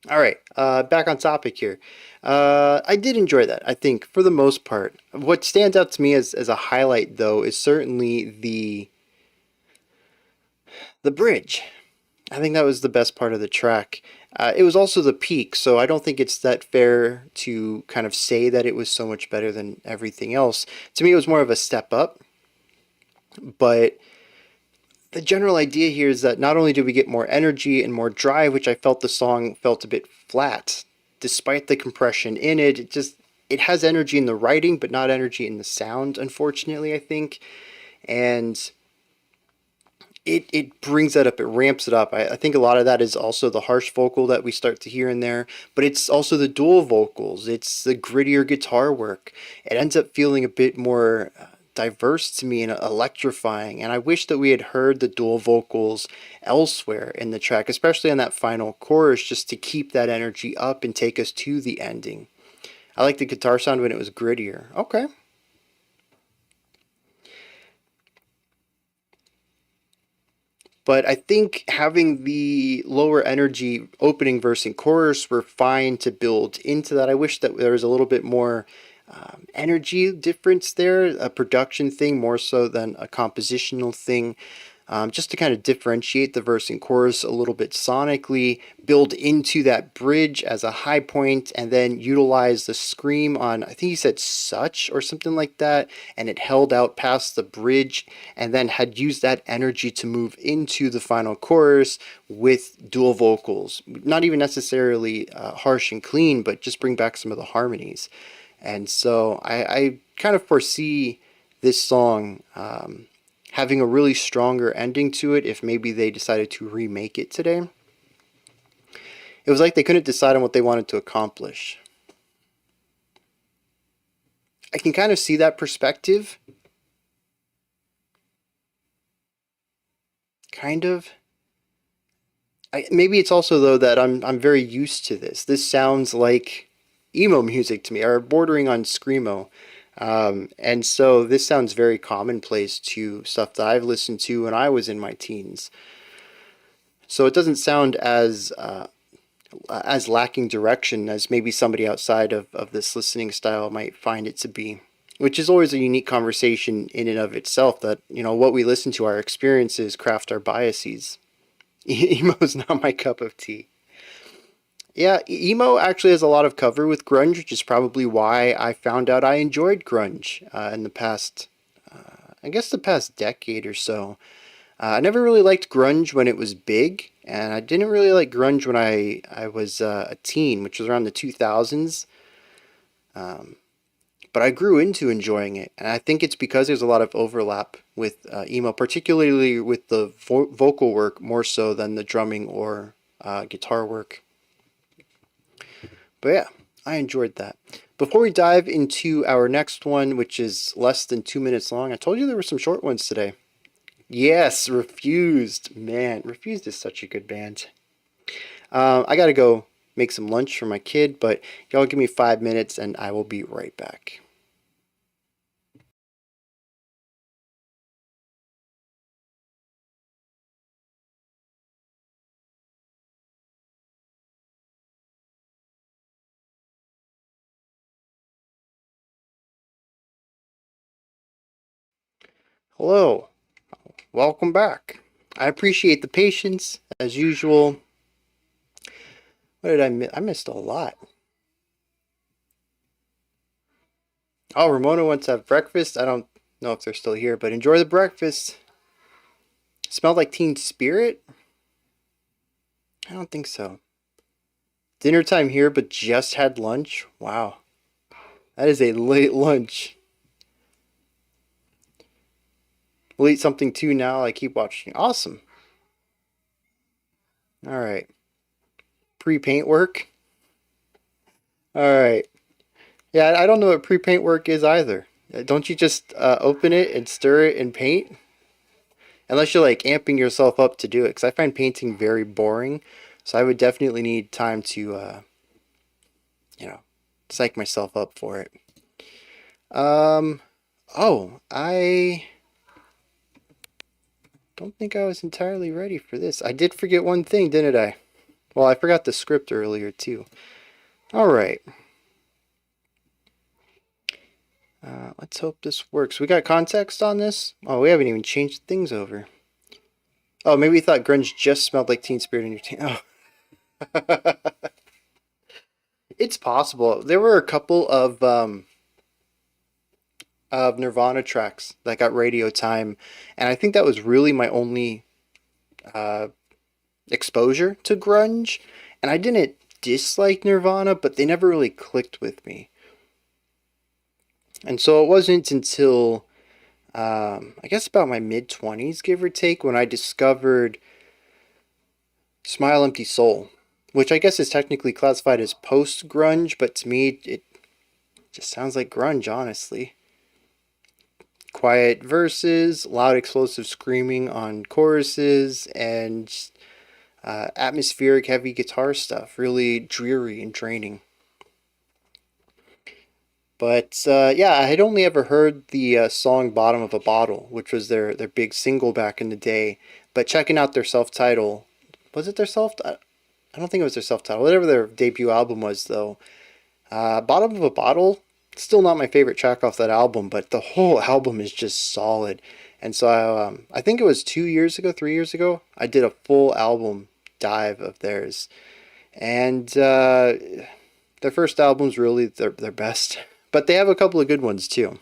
Alright, back on topic here. I did enjoy that, I think, for the most part. What stands out to me as a highlight, though, is certainly the bridge. I think that was the best part of the track. It was also the peak, so I don't think it's that fair to kind of say that it was so much better than everything else. To me, it was more of a step up. But the general idea here is that not only do we get more energy and more drive, which I felt the song felt a bit flat. Despite the compression in it, it has energy in the writing, but not energy in the sound, unfortunately, I think. And it brings that up, it ramps it up. I think a lot of that is also the harsh vocal that we start to hear in there, but it's also the dual vocals, it's the grittier guitar work. It ends up feeling a bit more diverse to me and electrifying, and I wish that we had heard the dual vocals elsewhere in the track, especially on that final chorus, just to keep that energy up and take us to the ending. I like the guitar sound when it was grittier. Okay. But I think having the lower energy opening verse and chorus were fine to build into that. I wish that there was a little bit more energy difference there, a production thing more so than a compositional thing. Just to kind of differentiate the verse and chorus a little bit sonically, build into that bridge as a high point, and then utilize the scream on, I think he said such or something like that, and it held out past the bridge, and then had used that energy to move into the final chorus with dual vocals. Not even necessarily harsh and clean, but just bring back some of the harmonies. And so I kind of foresee this song having a really stronger ending to it if maybe they decided to remake it today. It was like they couldn't decide on what they wanted to accomplish. I can kind of see that perspective. Kind of. Maybe it's also, though, that I'm very used to this. This sounds like emo music to me, or bordering on screamo. And so this sounds very commonplace to stuff that I've listened to when I was in my teens. So it doesn't sound as lacking direction as maybe somebody outside of this listening style might find it to be, which is always a unique conversation in and of itself, that, you know, what we listen to, our experiences craft our biases. Emo is not my cup of tea. Yeah, emo actually has a lot of cover with grunge, which is probably why I found out I enjoyed grunge in the past, I guess the past decade or so. I never really liked grunge when it was big, and I didn't really like grunge when I was a teen, which was around the 2000s. But I grew into enjoying it, and I think it's because there's a lot of overlap with emo, particularly with the vocal work more so than the drumming or guitar work. But yeah, I enjoyed that. Before we dive into our next one, which is less than 2 minutes long, I told you there were some short ones today. Yes, Refused. Man, Refused is such a good band. I gotta go make some lunch for my kid, but y'all give me 5 minutes and I will be right back. Hello, welcome back. I appreciate the patience, as usual. What did I miss? I missed a lot. Oh, Ramona wants to have breakfast. I don't know if they're still here, but enjoy the breakfast. Smelled like Teen Spirit? I don't think so. Dinner time here, but just had lunch? Wow. That is a late lunch. We'll eat something too now. I keep watching. Awesome. Alright. Pre-paint work? Alright. Yeah, I don't know what pre-paint work is either. Don't you just open it and stir it and paint? Unless you're like amping yourself up to do it. Because I find painting very boring. So I would definitely need time to, psych myself up for it. I don't think I was entirely ready for this. I did forget one thing, didn't I? Well, I forgot the script earlier, too. Alright. Let's hope this works. We got context on this? Oh, we haven't even changed things over. Oh, maybe we thought grunge just smelled like Teen Spirit in your team. Oh. It's possible. There were a couple of Nirvana tracks that got radio time, and I think that was really my only exposure to grunge. And I didn't dislike Nirvana, but they never really clicked with me. And so it wasn't until I guess about my mid-20s, give or take, when I discovered Smile Empty Soul, which I guess is technically classified as post-grunge, but to me it just sounds like grunge, honestly. Quiet verses, loud explosive screaming on choruses, and atmospheric heavy guitar stuff. Really dreary and draining. But yeah, I had only ever heard the song Bottom of a Bottle, which was their big single back in the day. But checking out their self-title, was it their I don't think it was their self-title. Whatever their debut album was, though. Bottom of a Bottle, still not my favorite track off that album, but the whole album is just solid. And so I think it was 3 years ago, I did a full album dive of theirs. And their first album's really their best. But they have a couple of good ones, too.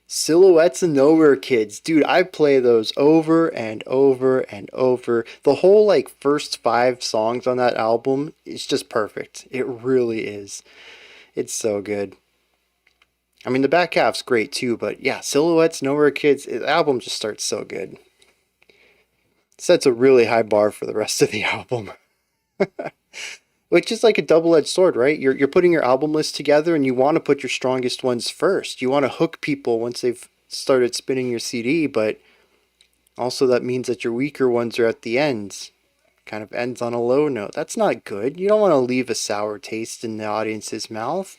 Silhouettes of Nowhere Kids. Dude, I play those over and over and over. The whole, like, first 5 songs on that album is just perfect. It really is. It's so good. I mean, the back half's great, too. But, yeah, Silhouettes, Nowhere Kids, the album just starts so good. Sets a really high bar for the rest of the album. Which is like a double-edged sword, right? You're putting your album list together and you want to put your strongest ones first. You want to hook people once they've started spinning your CD, but also that means that your weaker ones are at the end. Kind of ends on a low note. That's not good. You don't want to leave a sour taste in the audience's mouth.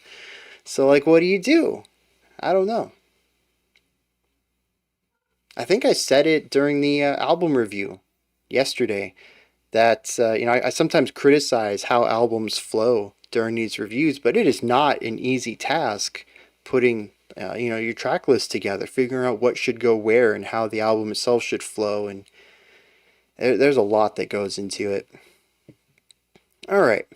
So, like, what do you do? I don't know. I think I said it during the album review yesterday that, I sometimes criticize how albums flow during these reviews, but it is not an easy task putting, your track list together, figuring out what should go where and how the album itself should flow. And there's a lot that goes into it. All right.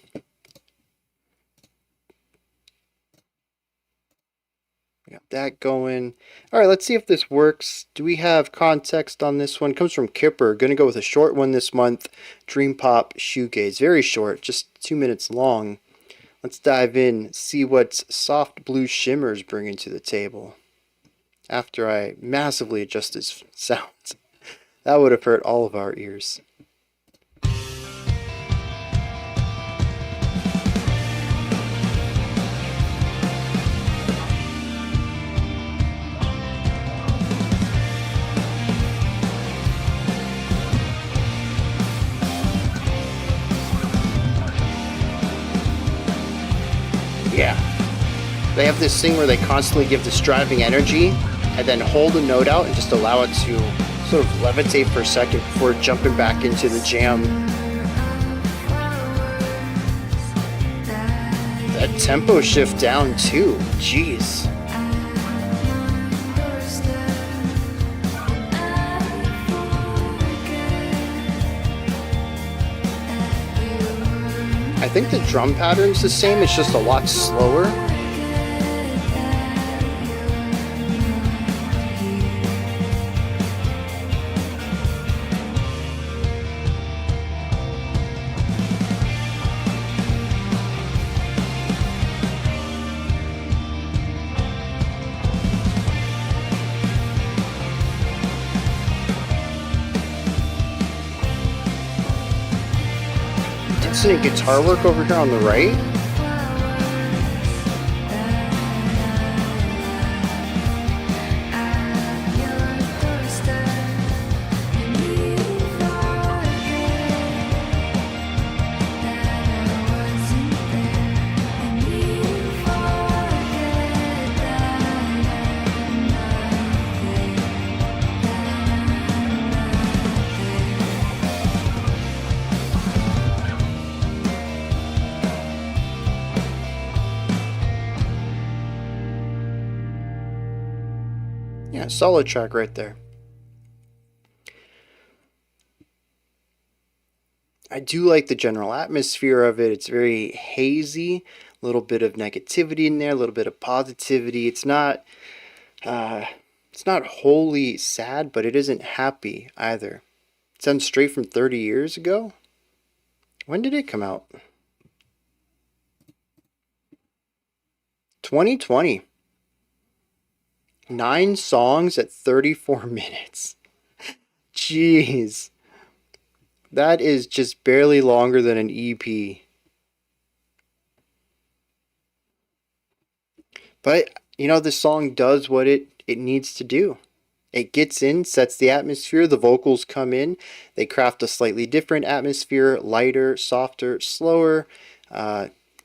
We got that going. All right, let's see if this works. Do we have context on this one? It comes from Kipper. Going to go with a short one this month. Dream Pop Shoegaze. Very short, just 2 minutes long. Let's dive in, see what Soft Blue Shimmer's bringing to the table. After I massively adjust his sounds. That would have hurt all of our ears. Yeah. They have this thing where they constantly give this driving energy and then hold a note out and just allow it to sort of levitate for a second before jumping back into the jam. That tempo shift down too. Jeez. I think the drum pattern's the same, it's just a lot slower. Any guitar work over here on the right. Yeah, solid track right there. I do like the general atmosphere of it. It's very hazy, a little bit of negativity in there, a little bit of positivity. It's not wholly sad, but it isn't happy either. It sounds straight from 30 years ago. When did it come out? 2020. 9 songs at 34 minutes. Jeez. That is just barely longer than an EP. But, this song does what it needs to do. It gets in, sets the atmosphere, the vocals come in, they craft a slightly different atmosphere, lighter, softer, slower,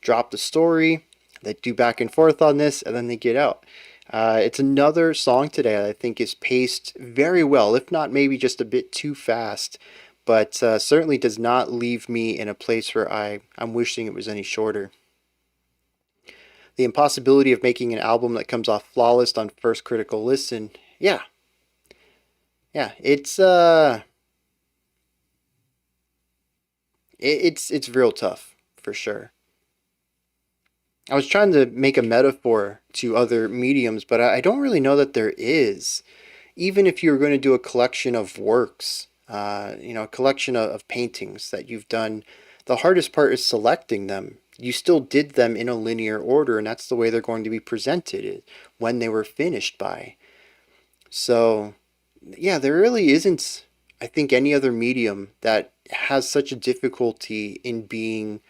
drop the story, they do back and forth on this, and then they get out. It's another song today that I think is paced very well, if not maybe just a bit too fast, but certainly does not leave me in a place where I'm wishing it was any shorter. The impossibility of making an album that comes off flawless on first critical listen, yeah, it's real tough for sure. I was trying to make a metaphor to other mediums, but I don't really know that there is. Even if you were going to do a collection of works, a collection of paintings that you've done, the hardest part is selecting them. You still did them in a linear order, and that's the way they're going to be presented when they were finished by. So, yeah, there really isn't, I think, any other medium that has such a difficulty in being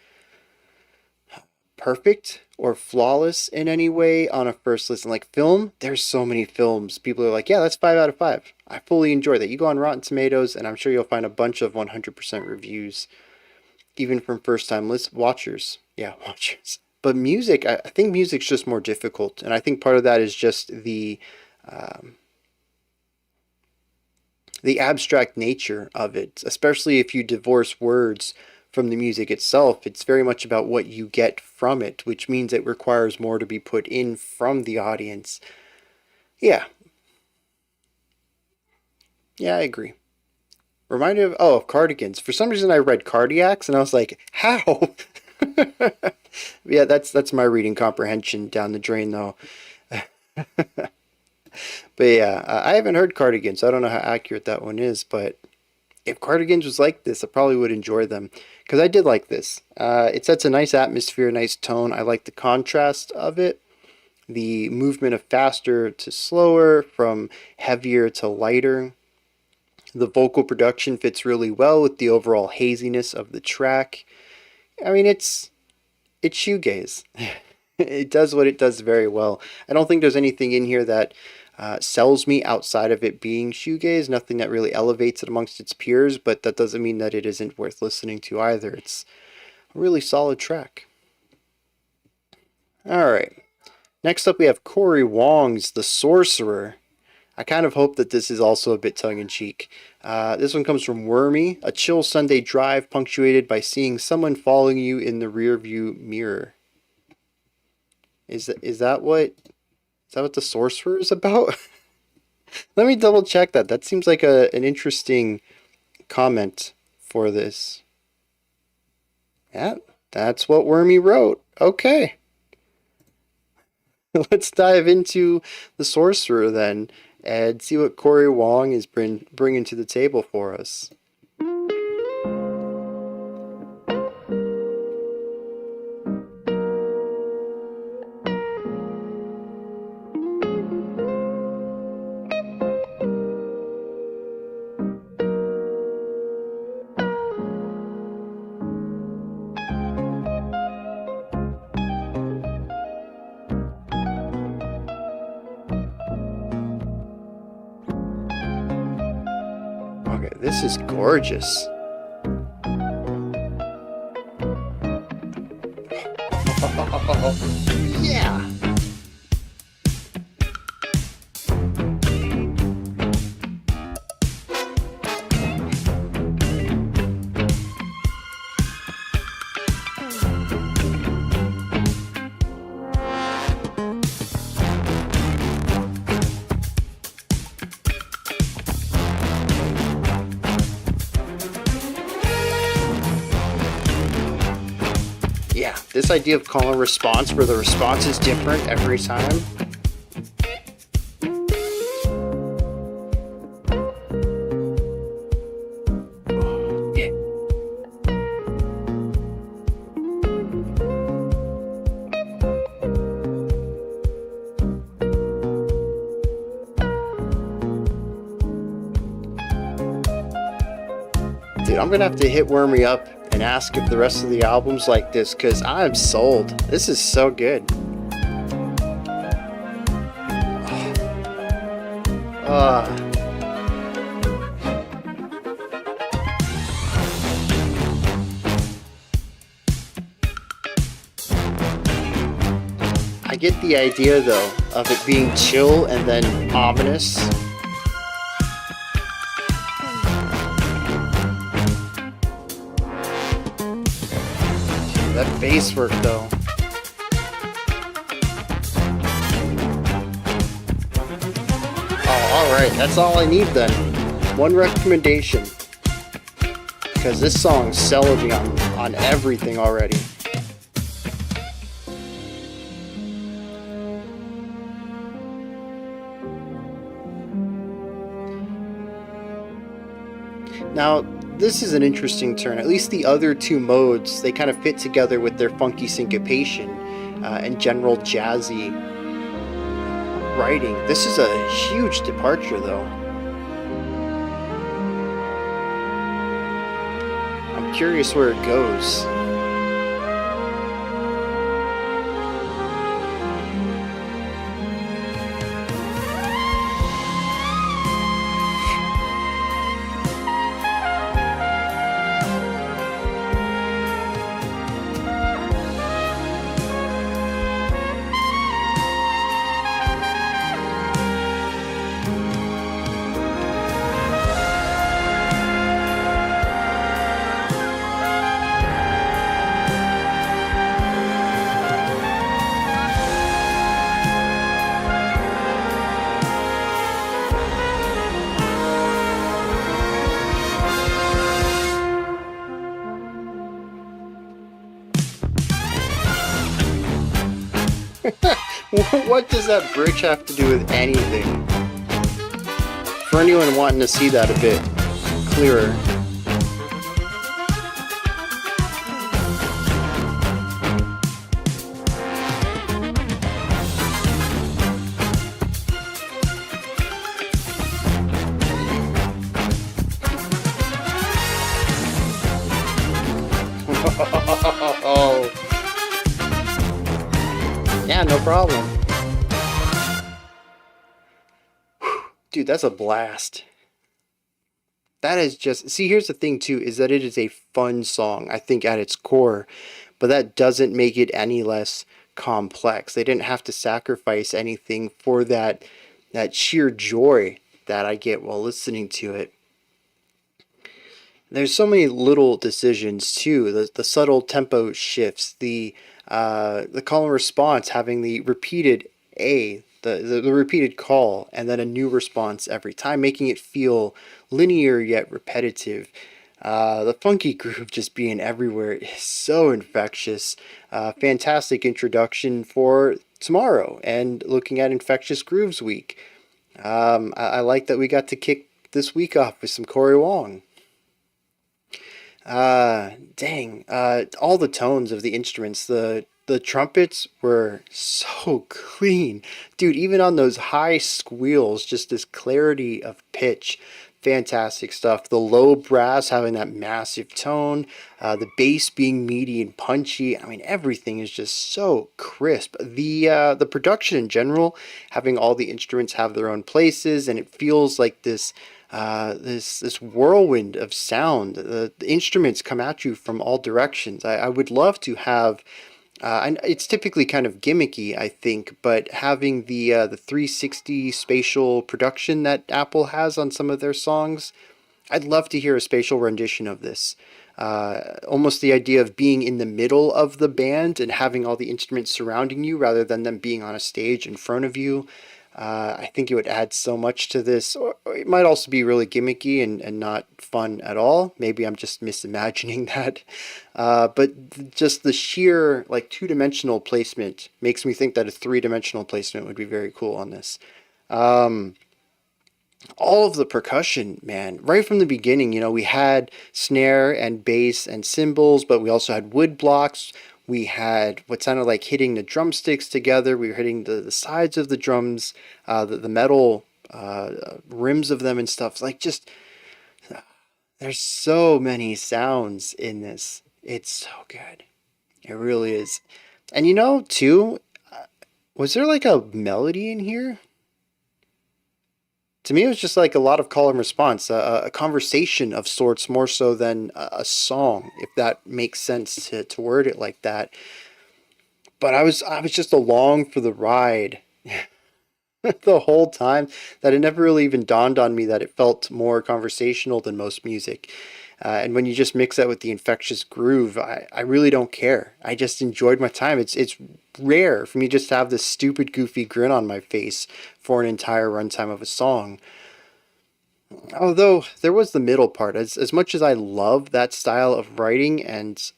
perfect or flawless in any way on a first listen. Like film, there's so many films. People are like, yeah, that's 5 out of 5. I fully enjoy that. You go on Rotten Tomatoes, and I'm sure you'll find a bunch of 100% reviews, even from first-time watchers. Yeah, watchers. But music, I think music's just more difficult, and I think part of that is just the abstract nature of it, especially if you divorce words from the music itself. It's very much about what you get from it, which means it requires more to be put in from the audience. Yeah. Yeah, I agree. Reminded of cardigans. For some reason I read cardiacs and I was like, how? Yeah, that's my reading comprehension down the drain though. But yeah, I haven't heard cardigans. I don't know how accurate that one is, but if cardigans was like this, I probably would enjoy them because I did like this. It sets a nice atmosphere, nice tone. I like the contrast of it, the movement of faster to slower, from heavier to lighter. The vocal production fits really well with the overall haziness of the track. I mean, it's shoegaze. It does what it does very well. I don't think there's anything in here that sells me outside of it being shoegaze. Nothing that really elevates it amongst its peers, but that doesn't mean that it isn't worth listening to either. It's a really solid track. Alright. Next up we have Cory Wong's The Sorcerer. I kind of hope that this is also a bit tongue-in-cheek. This one comes from Wormy. A chill Sunday drive punctuated by seeing someone following you in the rearview mirror. Is that what The Sorcerer is about? Let me double check that. That seems like an interesting comment for this. Yeah, that's what Wormy wrote. Okay. Let's dive into The Sorcerer then and see what Cory Wong is bringing to the table for us. This is gorgeous. Yeah. This idea of calling response where the response is different every time. Yeah. Dude, I'm gonna have to hit Wormy up and ask if the rest of the album's like this, because I'm sold. This is so good. I get the idea, though, of it being chill and then ominous. That bass work though. Oh, alright, that's all I need then. One recommendation. Because this song's selling me on everything already. Now, this is an interesting turn. At least the other two modes, they kind of fit together with their funky syncopation and general jazzy writing. This is a huge departure, though. I'm curious where it goes. What does that bridge have to do with anything? For anyone wanting to see that a bit clearer. Oh. Yeah, no problem. Dude, that's a blast. That is just... See, here's the thing, too, is that it is a fun song, I think, at its core. But that doesn't make it any less complex. They didn't have to sacrifice anything for that sheer joy that I get while listening to it. There's so many little decisions too. The subtle tempo shifts, the call and response having the repeated the repeated call, and then a new response every time, making it feel linear yet repetitive. The funky groove just being everywhere is so infectious. Fantastic introduction for tomorrow and looking at Infectious Grooves Week. I like that we got to kick this week off with some Cory Wong. Dang, all the tones of the instruments, the trumpets were so clean. Dude, even on those high squeals, just this clarity of pitch. Fantastic stuff. The low brass having that massive tone, the bass being meaty and punchy. I mean, everything is just so crisp. The production in general, having all the instruments have their own places, and it feels like this whirlwind of sound. The instruments come at you from all directions. I would love to have, and it's typically kind of gimmicky, I think, but having the 360 spatial production that Apple has on some of their songs, I'd love to hear a spatial rendition of this. Almost the idea of being in the middle of the band and having all the instruments surrounding you rather than them being on a stage in front of you. I think it would add so much to this. Or it might also be really gimmicky and not fun at all. Maybe I'm just misimagining that. But just the sheer like two-dimensional placement makes me think that a three-dimensional placement would be very cool on this. All of the percussion, man, right from the beginning, we had snare and bass and cymbals, but we also had wood blocks. We had what sounded like hitting the drumsticks together. We were hitting the sides of the drums, the metal rims of them and stuff. Like, just, there's so many sounds in this. It's so good. It really is. And too, was there like a melody in here? To me, it was just like a lot of call and response, a conversation of sorts, more so than a song, if that makes sense to word it like that. But I was just along for the ride the whole time, that it never really even dawned on me that it felt more conversational than most music. And when you just mix that with the infectious groove, I really don't care. I just enjoyed my time. It's rare for me just to have this stupid, goofy grin on my face for an entire runtime of a song. Although, there was the middle part. As much as I love that style of writing, and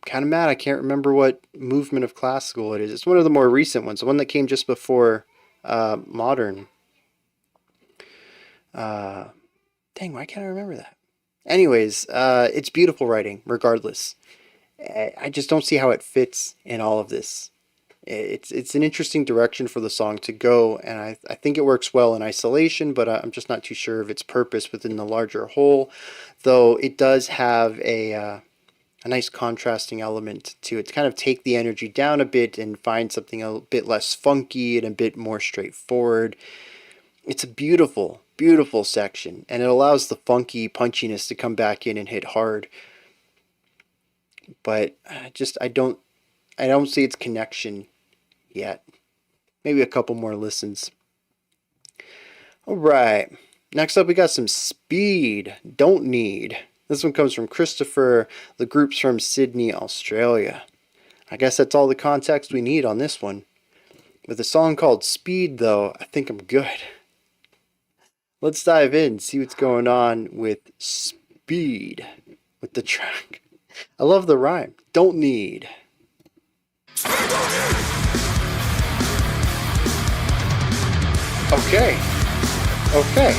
kind of mad I can't remember what movement of classical it is. It's one of the more recent ones, the one that came just before modern. Dang, why can't I remember that? Anyways, it's beautiful writing, regardless. I just don't see how it fits in all of this. It's an interesting direction for the song to go, and I think it works well in isolation, but I'm just not too sure of its purpose within the larger whole, though it does have a nice contrasting element to it, to kind of take the energy down a bit and find something a bit less funky and a bit more straightforward. It's a beautiful, beautiful section, and it allows the funky punchiness to come back in and hit hard. But I don't see its connection yet. Maybe a couple more listens. All right. Next up, we got some Speed. Don't Need. This one comes from Christopher. The group's from Sydney, Australia. I guess that's all the context we need on this one. With a song called Speed, though, I think I'm good. Let's dive in, see what's going on with Speed with the track. I love the rhyme. Don't need. Okay. Okay.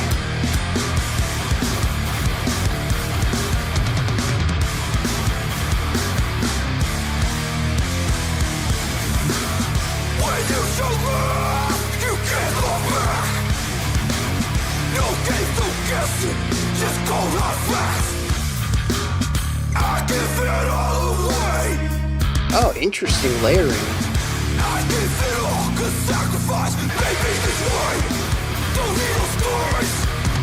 When you show love, you can't look back. No game to guess it, just go right fast. I give it all away. Oh, interesting layering. I give it all, 'cause sacrifice may be this way. Don't need no stories,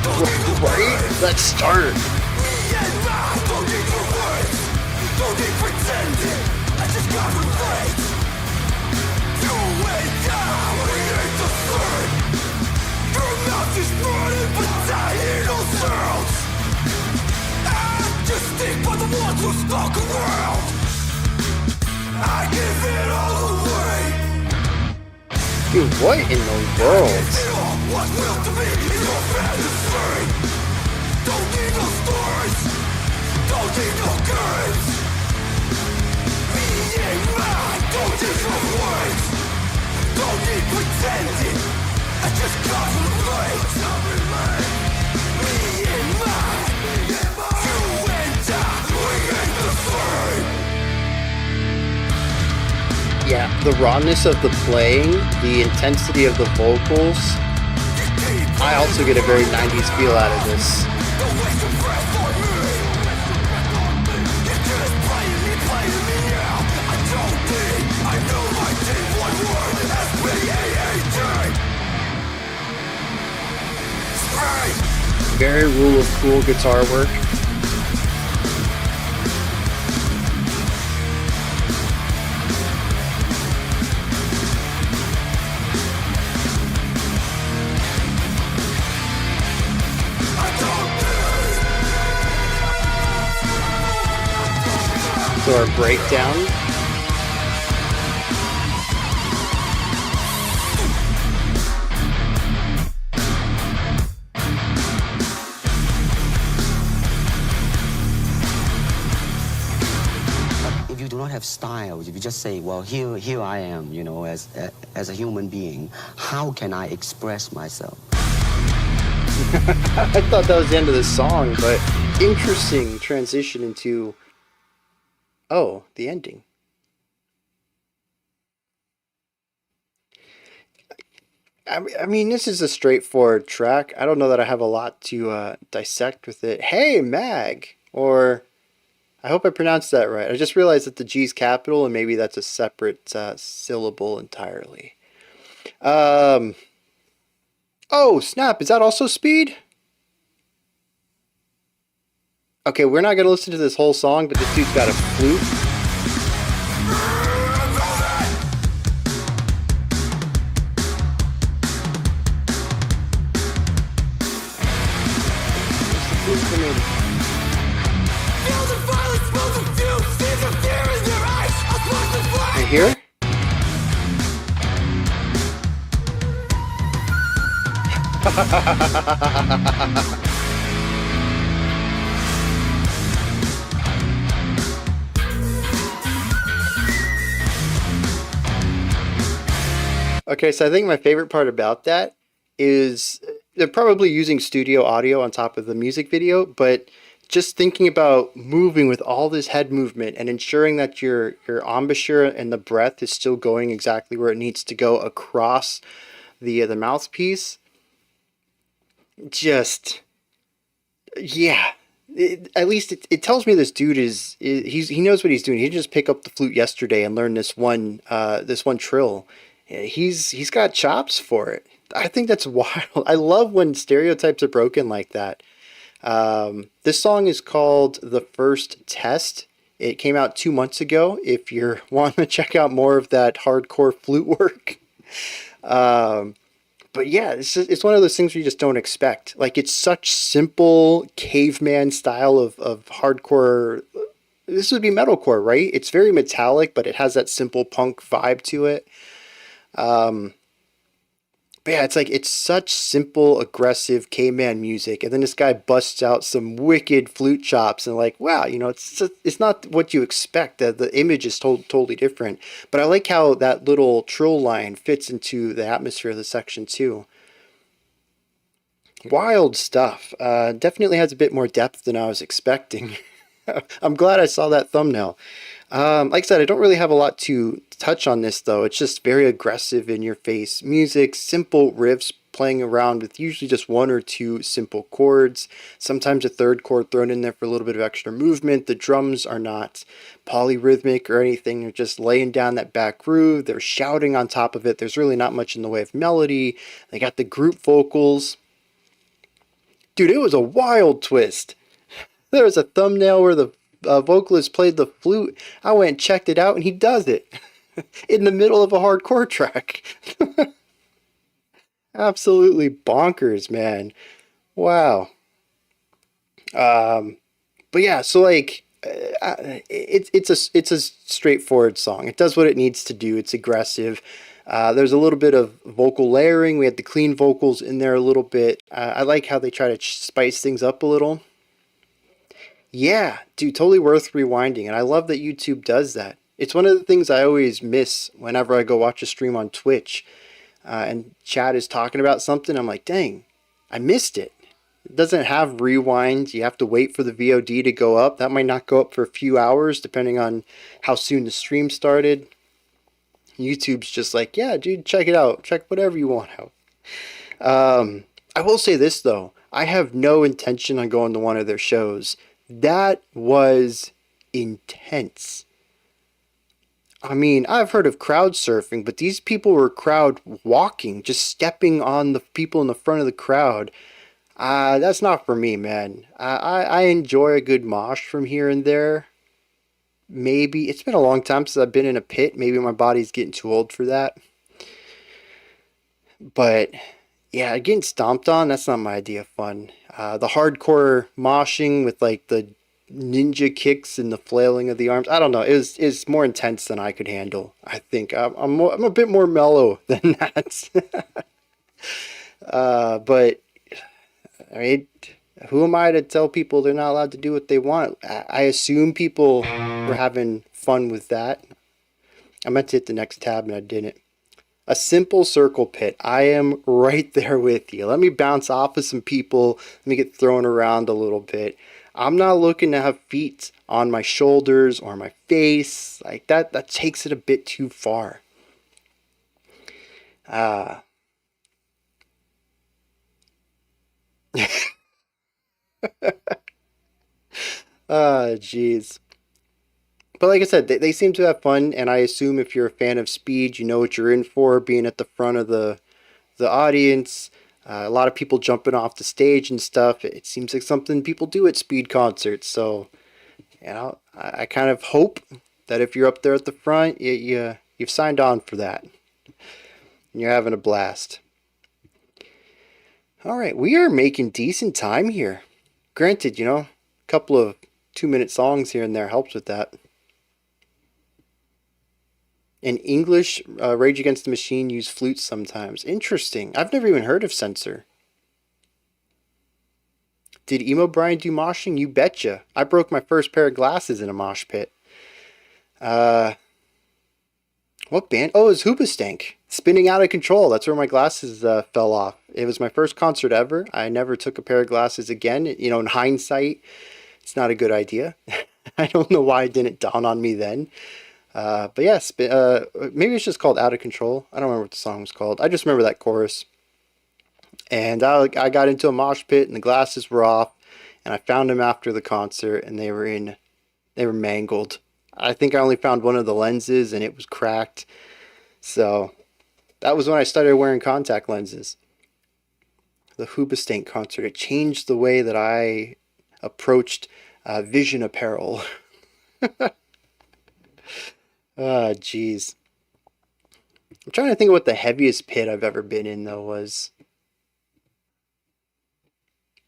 don't need no Right? words. Let's start. Me and mine, don't need your words. Don't need pretending, I just got relate. You and I, we ain't the same. Your mouth is running, but I hear no sounds. I just stick by the ones who stuck around. I give it all away. Dude, what in the world? What's real to me is your fantasy. Don't need no stories, don't need no games. Me and mine, don't need no words. Don't need pretending, I just got relate. Me and mine, you and I, we ain't the same. Yeah, the rawness of the playing, the intensity of the vocals. I also get a very 90s feel out of this. Don't waste your breath on me. You're just playing me now. I don't need, I know my team, one word, S-P-A-A-T. Spray. Very Rule of Cool guitar work. So our breakdown. If you do not have style, if you just say, well, here I am, you know, as a human being, how can I express myself? I thought that was the end of the song, but interesting transition into, oh, the ending. I mean, this is a straightforward track. I don't know that I have a lot to dissect with it. Hey, Mag! Or, I hope I pronounced that right. I just realized that the G's capital, and maybe that's a separate syllable entirely. Oh, snap! Is that also speed? Okay, we're not going to listen to this whole song, but this dude's got a flute. And here? Okay, so I think my favorite part about that is they're probably using studio audio on top of the music video, but just thinking about moving with all this head movement and ensuring that your embouchure and the breath is still going exactly where it needs to go across the mouthpiece. Just, yeah. At least it tells me this dude he knows what he's doing. He didn't just pick up the flute yesterday and learn this one trill. He's got chops for it. I think that's wild. I love when stereotypes are broken like that. This song is called The First Test. It came out 2 months ago. If you're wanting to check out more of that hardcore flute work. But yeah, it's one of those things where you just don't expect. Like, it's such simple caveman style of hardcore. This would be metalcore, right? It's very metallic, but it has that simple punk vibe to it. But yeah, it's like it's such simple, aggressive caveman music, and then this guy busts out some wicked flute chops, and like, wow, it's not what you expect. The image is totally different. But I like how that little trill line fits into the atmosphere of the section too. Wild stuff. Definitely has a bit more depth than I was expecting. I'm glad I saw that thumbnail. Like I said, I don't really have a lot to touch on this though. It's just very aggressive in your face music, simple riffs playing around with usually just one or two simple chords, sometimes a third chord thrown in there for a little bit of extra movement. The drums are not polyrhythmic or anything. They're just laying down that back groove. They're shouting on top of it. There's really not much in the way of melody. They got the group vocals. Dude, it was a wild twist. There was a thumbnail where the vocalist played the flute. I went and checked it out, and he does it in the middle of a hardcore track. Absolutely bonkers, man. Wow. But yeah, so like, it's a straightforward song. It does what it needs to do. It's aggressive. There's a little bit of vocal layering. We had the clean vocals in there a little bit. I like how they try to spice things up a little. Yeah, dude, totally worth rewinding. And I love that YouTube does that. It's one of the things I always miss whenever I go watch a stream on Twitch and Chad is talking about something. I'm like, dang, I missed it. It doesn't have rewind. You have to wait for the VOD to go up. That might not go up for a few hours depending on how soon the stream started. YouTube's just like, yeah, dude, check it out. Check whatever you want out. I will say this, though. I have no intention on going to one of their shows. That was intense. I mean, I've heard of crowd surfing, but these people were crowd walking, just stepping on the people in the front of the crowd. That's not for me, man. I enjoy a good mosh from here and there. Maybe. It's been a long time since I've been in a pit. Maybe my body's getting too old for that. But yeah, getting stomped on, that's not my idea of fun. The hardcore moshing with like the ninja kicks and the flailing of the arms, I don't know. It's more intense than I could handle. I think I'm a bit more mellow than that. But I mean, who am I to tell people they're not allowed to do what they want? I assume people were having fun with that. I meant to hit the next tab and I didn't. A simple circle pit. I am right there with you. Let me bounce off of some people. Let me get thrown around a little bit. I'm not looking to have feet on my shoulders or my face. Like that takes it a bit too far. Ah, jeez. But like I said, they seem to have fun, and I assume if you're a fan of speed, you know what you're in for, being at the front of the audience. A lot of people jumping off the stage and stuff. It seems like something people do at speed concerts. So, I kind of hope that if you're up there at the front, you've signed on for that. And you're having a blast. All right, we are making decent time here. Granted, a couple of 2-minute songs here and there helps with that. In English, Rage Against the Machine use flutes sometimes. Interesting. I've never even heard of Censor. Did Emo Brian do moshing? You betcha. I broke my first pair of glasses in a mosh pit. What band? Oh, it was Hoobastank. Spinning Out of Control. That's where my glasses fell off. It was my first concert ever. I never took a pair of glasses again. In hindsight, it's not a good idea. I don't know why it didn't dawn on me then. But yes, maybe it's just called Out of Control. I don't remember what the song was called. I just remember that chorus. And I got into a mosh pit and the glasses were off. And I found them after the concert and they were mangled. I think I only found one of the lenses and it was cracked. So that was when I started wearing contact lenses. The Hoobastank concert. It changed the way that I approached vision apparel. Ah, jeez. I'm trying to think of what the heaviest pit I've ever been in, though, was.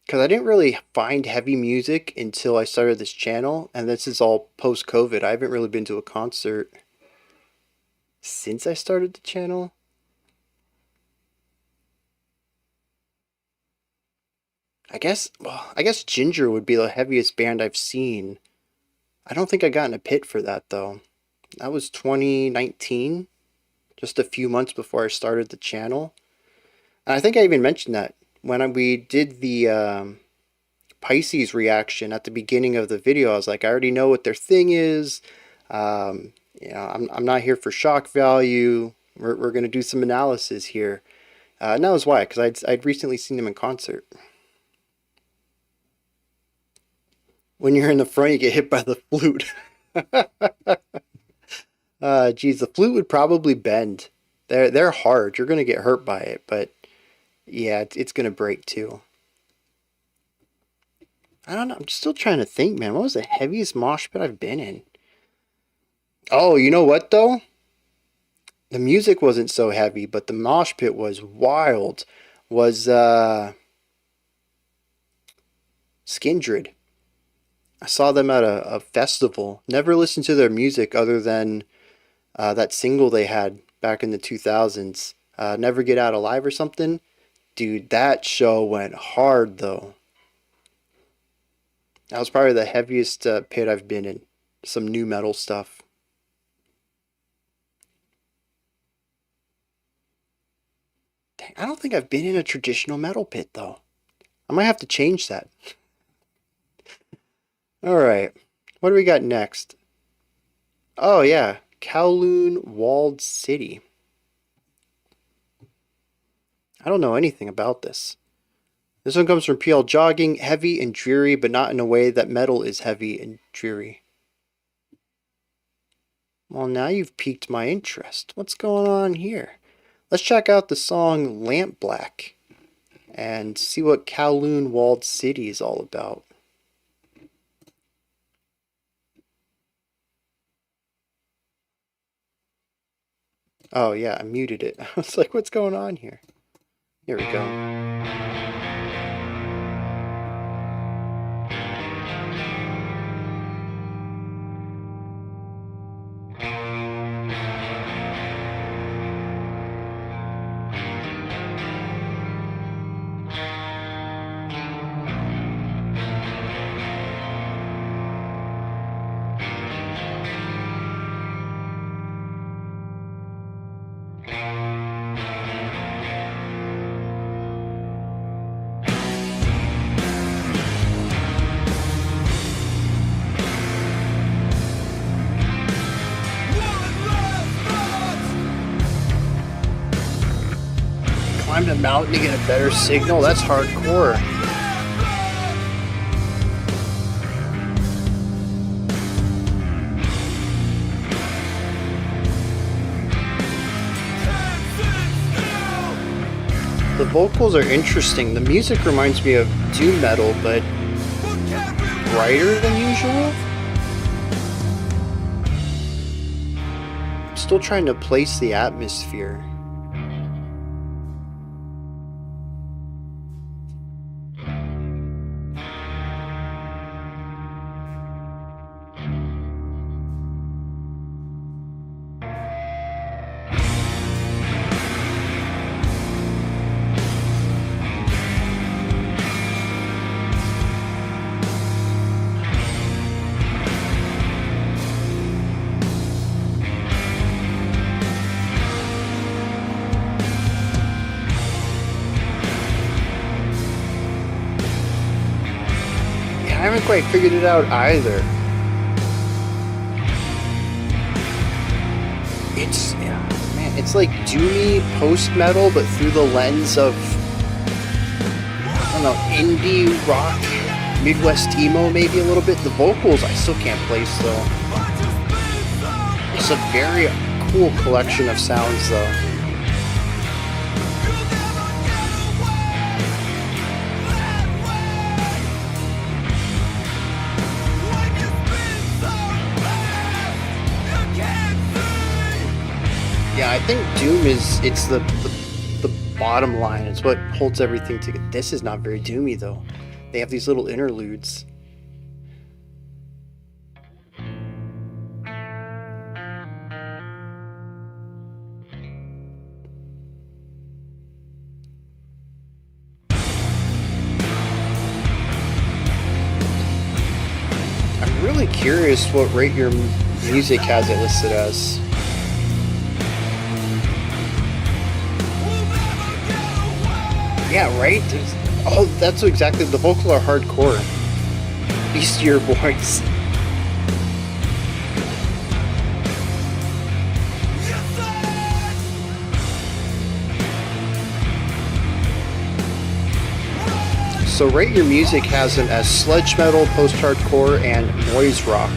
Because I didn't really find heavy music until I started this channel, and this is all post-COVID. I haven't really been to a concert since I started the channel. I guess Ginger would be the heaviest band I've seen. I don't think I got in a pit for that though. That was 2019, just a few months before I started the channel. And I think I even mentioned that when we did the Pisces reaction at the beginning of the video. I was like, I already know what their thing is. You know, I'm not here for shock value. We're going to do some analysis here. And that was why, because I'd recently seen them in concert. When you're in the front, you get hit by the flute. Geez, the flute would probably bend. They're hard. You're going to get hurt by it, but yeah, it's going to break too. I don't know. I'm still trying to think, man. What was the heaviest mosh pit I've been in? Oh, you know what, though? The music wasn't so heavy, but the mosh pit was wild. Was Skindred. I saw them at a festival. Never listened to their music other than that single they had back in the 2000s. Never Get Out Alive or something. Dude, that show went hard, though. That was probably the heaviest pit I've been in. Some new metal stuff. Dang, I don't think I've been in a traditional metal pit, though. I might have to change that. Alright, what do we got next? Oh yeah, Kowloon Walled City. I don't know anything about this. This one comes from PL Jogging, heavy and dreary, but not in a way that metal is heavy and dreary. Well, now you've piqued my interest. What's going on here? Let's check out the song Lampblack and see what Kowloon Walled City is all about. Oh yeah, I muted it. I was like, what's going on here? Here we go. Climb the mountain to get a better signal? That's hardcore. The vocals are interesting. The music reminds me of doom metal, but brighter than usual. I'm still trying to place the atmosphere. I haven't quite figured it out either. It's like doomy post-metal, but through the lens of, I don't know, indie rock, Midwest emo maybe a little bit. The vocals I still can't place though. It's a very cool collection of sounds though. Yeah, I think doom it's the bottom line. It's what holds everything together. This is not very doomy though. They have these little interludes. really curious what rate your music has it listed as. Yeah, right? Oh, that's exactly, the vocals are hardcore. Beastier voice. So Rate Your Music has them as sludge metal, post-hardcore, and noise rock.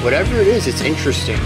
Whatever it is, it's interesting.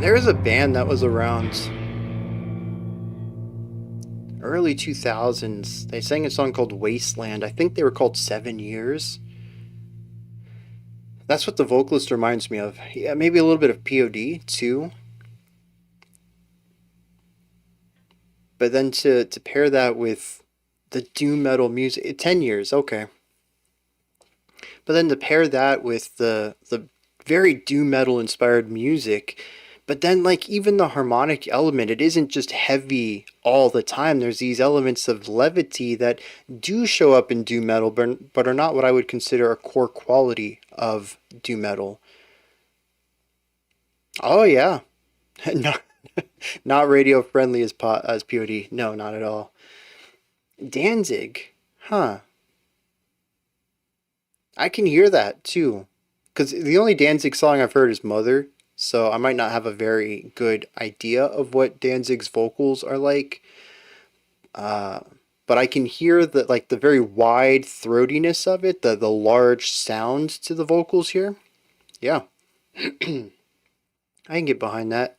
There was a band that was around early 2000s. They sang a song called Wasteland. I think they were called 7 Years. That's what the vocalist reminds me of. Yeah, maybe a little bit of POD too. But then to pair that with the doom metal music, 10 Years, okay. But then to pair that with the very doom metal inspired music, but then like even the harmonic element, it isn't just heavy all the time. There's these elements of levity that do show up in doom metal, but are not what I would consider a core quality of doom metal. Oh yeah, not not radio friendly as POD. No, not at all. Danzig, huh? I can hear that too, because the only Danzig song I've heard is Mother, so I might not have a very good idea of what Danzig's vocals are like. But I can hear the like the very wide throatiness of it, the large sound to the vocals here. Yeah, I can get behind that.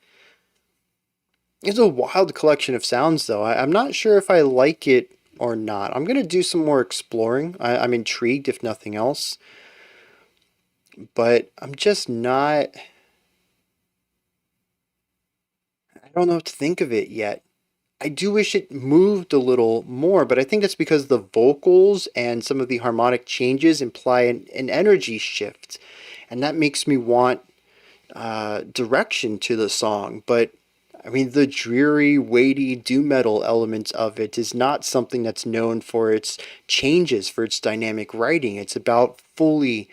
It's a wild collection of sounds, though. I'm not sure if I like it or not. I'm gonna do some more exploring. I'm intrigued, if nothing else. But I'm just not. I don't know what to think of it yet. I do wish it moved a little more, but I think that's because the vocals and some of the harmonic changes imply an energy shift. And that makes me want direction to the song. But I mean, the dreary, weighty doom metal element of it is not something that's known for its changes, for its dynamic writing. It's about fully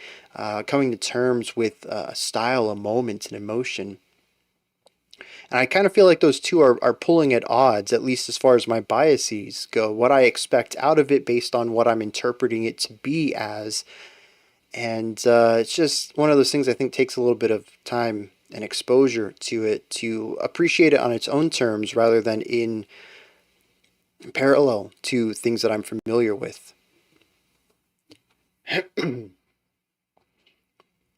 coming to terms with style, a moment, and emotion. And I kind of feel like those two are pulling at odds, at least as far as my biases go. What I expect out of it based on what I'm interpreting it to be as. And it's just one of those things I think takes a little bit of time and exposure to it to appreciate it on its own terms rather than in parallel to things that I'm familiar with. Is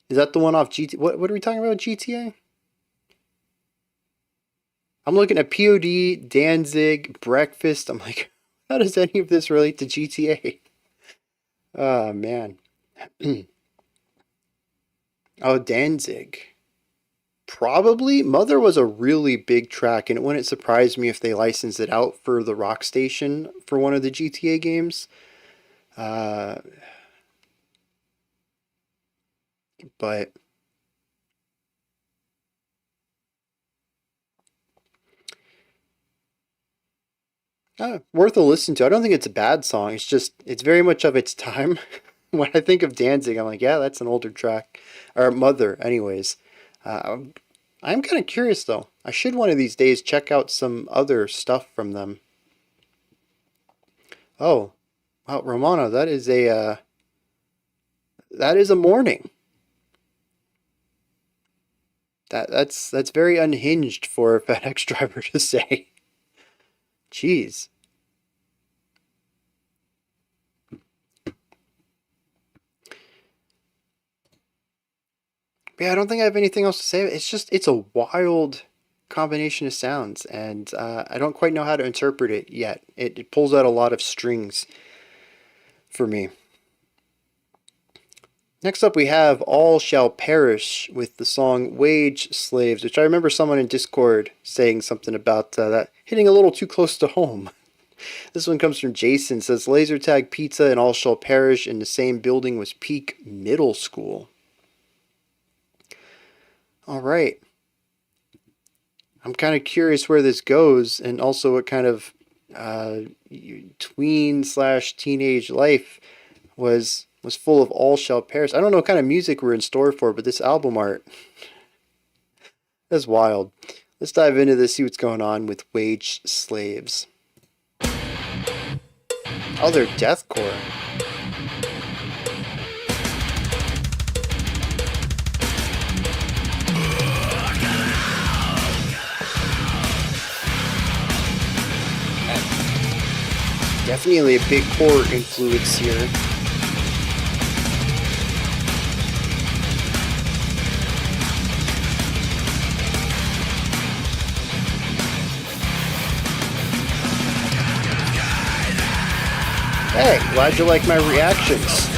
that the one off GTA? What are we talking about, GTA? I'm looking at POD, Danzig, Breakfast. I'm like, how does any of this relate to GTA? Oh, man. Oh, Danzig. Probably. Mother was a really big track, and it wouldn't surprise me if they licensed it out for the Rock Station for one of the GTA games. But worth a listen to. I don't think it's a bad song. It's just, it's very much of its time. When I think of Danzig, I'm like, yeah, that's an older track. Or Mother, anyways. I'm kind of curious, though. I should one of these days check out some other stuff from them. Oh, wow, Romano, that is a morning. That's very unhinged for a FedEx driver to say. Jeez. yeah, I don't think I have anything else to say. It's a wild combination of sounds, and I don't quite know how to interpret it yet. It pulls out a lot of strings for me. Next up, we have All Shall Perish with the song Wage Slaves, which I remember someone in Discord saying something about that hitting a little too close to home. This one comes from Jason. It says Laser Tag Pizza and All Shall Perish in the same building was Peak Middle School. All right. I'm kind of curious where this goes, and also what kind of tween / teenage life was full of All Shall Perish. I don't know what kind of music we're in store for, but this album art is wild. Let's dive into this, see what's going on with Wage Slaves. Oh, they're deathcore. Definitely a big core influence here. Hey, glad you like my reactions.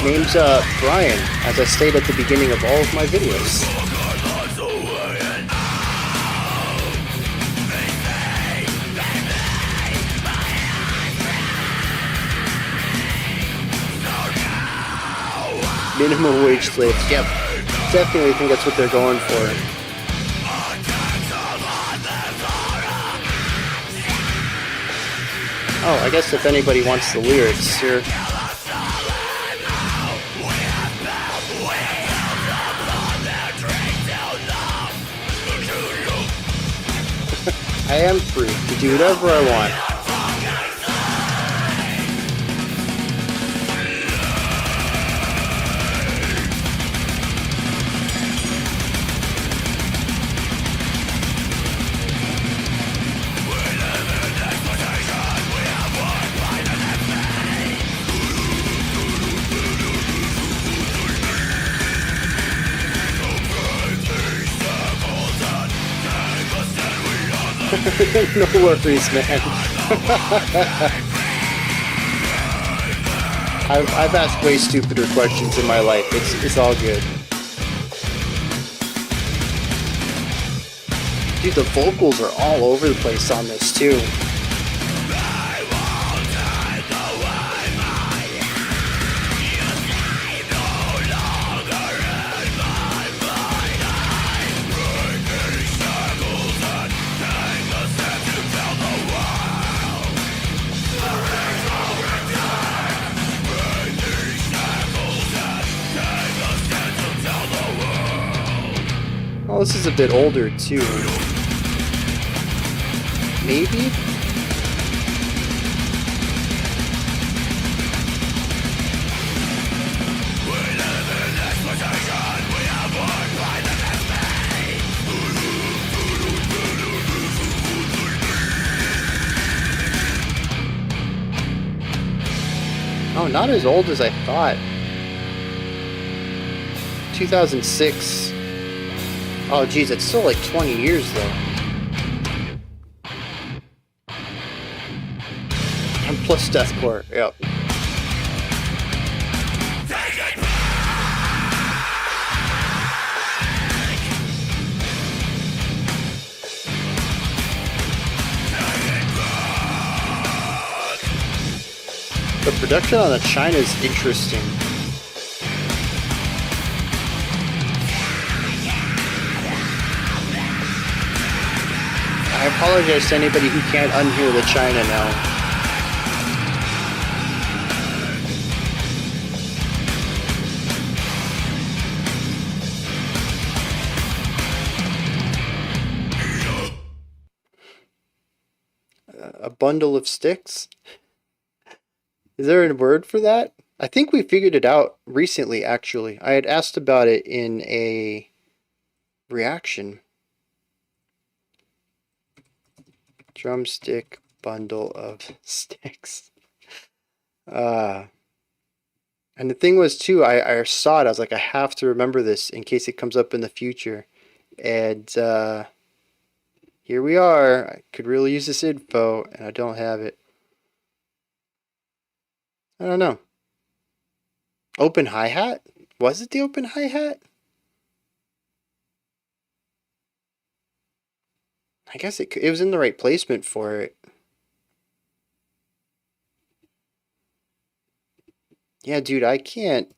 Name's Brian, as I state at the beginning of all of my videos. Minimum wage slaves, yep. Definitely think that's what they're going for. Oh, I guess if anybody wants the lyrics here. I am free to do whatever I want. No worries, man. I've asked way stupider questions in my life. It's all good. Dude, the vocals are all over the place on this too. Oh, this is a bit older too. Maybe? Oh, not as old as I thought. 2006. Oh, geez, it's still like 20 years, though. And plus deathcore, yep. The production on the China is interesting. I apologize to anybody who can't unhear the China now. A bundle of sticks? Is there a word for that? I think we figured it out recently, actually. I had asked about it in a reaction. Drumstick bundle of sticks. And the thing was too, I saw it. I was like, I have to remember this in case it comes up in the future. And here we are. I could really use this info, and I don't have it. I don't know. Open hi-hat? Was it the open hi-hat? I guess it was in the right placement for it. Yeah, dude, I can't.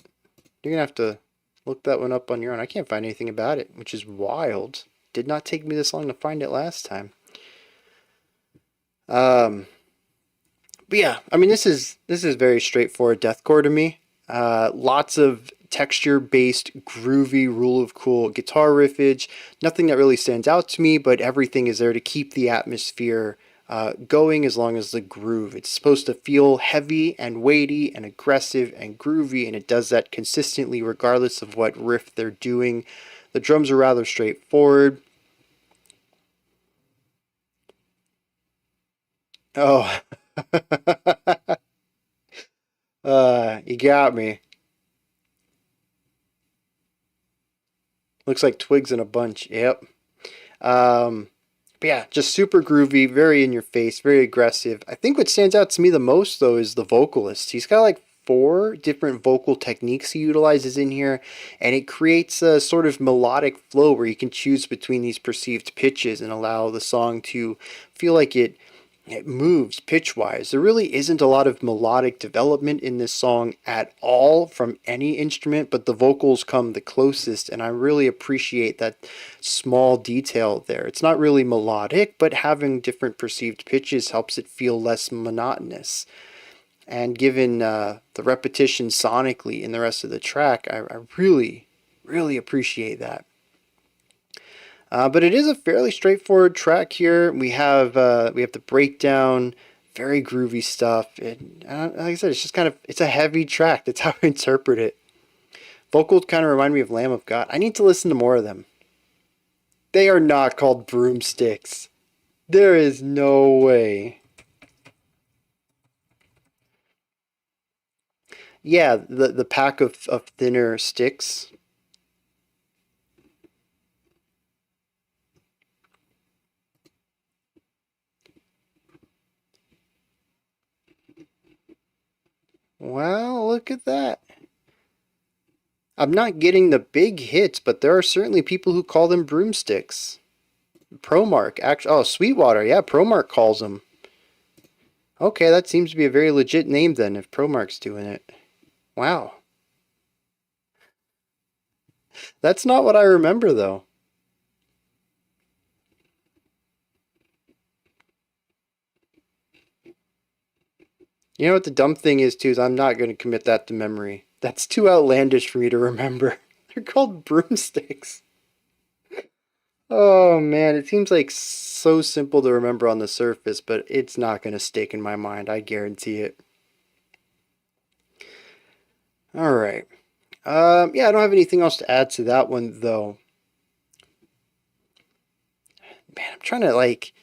You're gonna have to look that one up on your own. I can't find anything about it, which is wild. Did not take me this long to find it last time. But yeah, I mean, this is very straightforward deathcore to me. Lots of texture-based, groovy, rule of cool guitar riffage. Nothing that really stands out to me, but everything is there to keep the atmosphere going as long as the groove. It's supposed to feel heavy and weighty and aggressive and groovy, and it does that consistently regardless of what riff they're doing. The drums are rather straightforward. Oh, you got me. Looks like twigs in a bunch. Yep. But yeah, just super groovy, very in your face, very aggressive. I think what stands out to me the most, though, is the vocalist. He's got like 4 different vocal techniques he utilizes in here, and it creates a sort of melodic flow where you can choose between these perceived pitches and allow the song to feel like it moves pitch-wise. There really isn't a lot of melodic development in this song at all from any instrument, but the vocals come the closest, and I really appreciate that small detail there. It's not really melodic, but having different perceived pitches helps it feel less monotonous. And given the repetition sonically in the rest of the track, I really, really appreciate that. But it is a fairly straightforward track here. We have the breakdown, very groovy stuff. And like I said, it's just it's a heavy track. That's how I interpret it. Vocals kind of remind me of Lamb of God. I need to listen to more of them. They are not called broomsticks. There is no way. Yeah, the pack of thinner sticks. Well, look at that. I'm not getting the big hits, but there are certainly people who call them broomsticks. Promark, actually, oh, Sweetwater, yeah, Promark calls them. Okay, that seems to be a very legit name then, if Promark's doing it. Wow. That's not what I remember, though. You know what the dumb thing is, too, is I'm not going to commit that to memory. That's too outlandish for me to remember. They're called broomsticks. Oh, man, it seems like so simple to remember on the surface, but it's not going to stick in my mind, I guarantee it. Alright. Yeah, I don't have anything else to add to that one, though. Man, I'm trying to, like,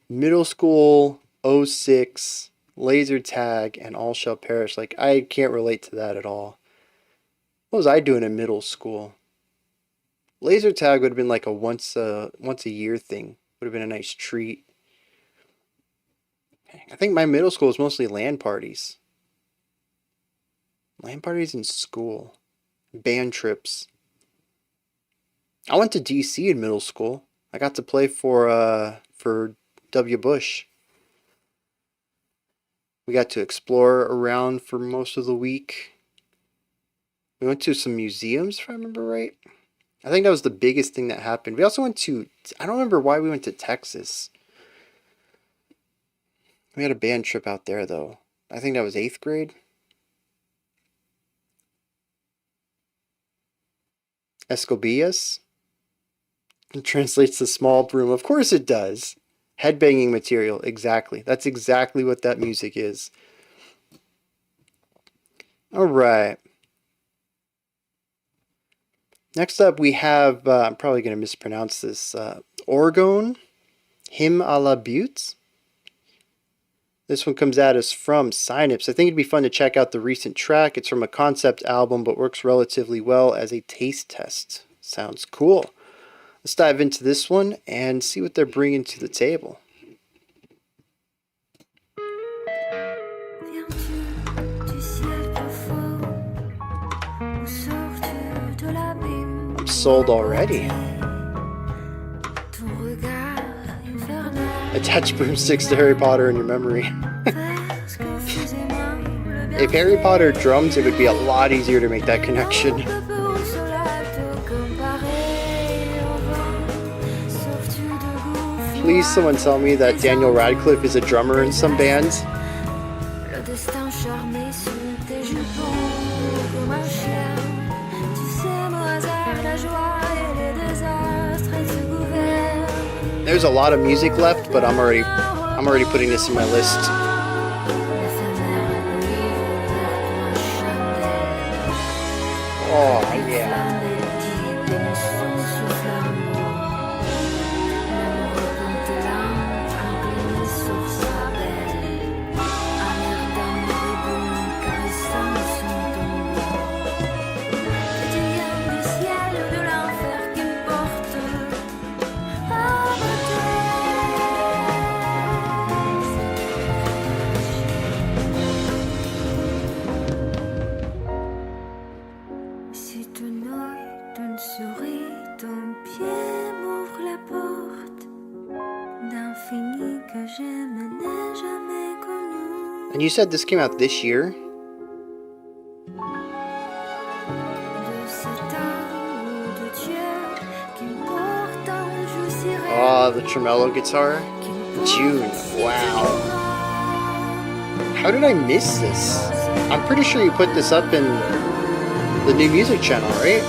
middle school, 06... laser tag and all shall perish. Like, I can't relate to that at all. What was I doing in middle school? Laser tag would have been like a once a year thing. Would have been a nice treat. I think my middle school was mostly LAN parties. LAN parties in school. Band trips. I went to DC in middle school. I got to play for W. Bush. We got to explore around for most of the week. We went to some museums, if I remember right. I think that was the biggest thing that happened. We also went to, I don't remember why we went to Texas. We had a band trip out there, though. I think that was 8th grade. Escobillas? It translates to small broom. Of course it does. Headbanging material, exactly. That's exactly what that music is. Alright. Next up we have, I'm probably going to mispronounce this, Orgone, Hymne à la Beaute. This one comes at us from Synapse. I think it'd be fun to check out the recent track. It's from a concept album, but works relatively well as a taste test. Sounds cool. Let's dive into this one and see what they're bringing to the table. I'm sold already. Attach broomsticks to Harry Potter in your memory. If Harry Potter drums, it would be a lot easier to make that connection. Please someone tell me that Daniel Radcliffe is a drummer in some bands. There's a lot of music left, but I'm already putting this in my list. Oh yeah. And you said this came out this year? Oh, the tremolo guitar? June, wow. How did I miss this? I'm pretty sure you put this up in the new music channel, right?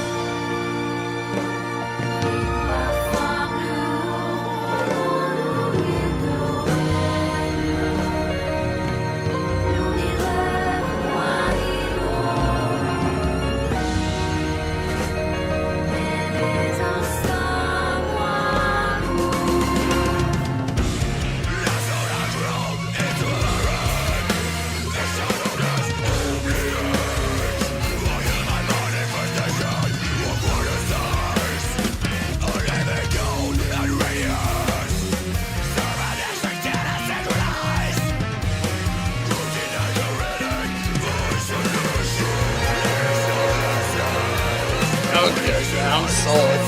I'm sold.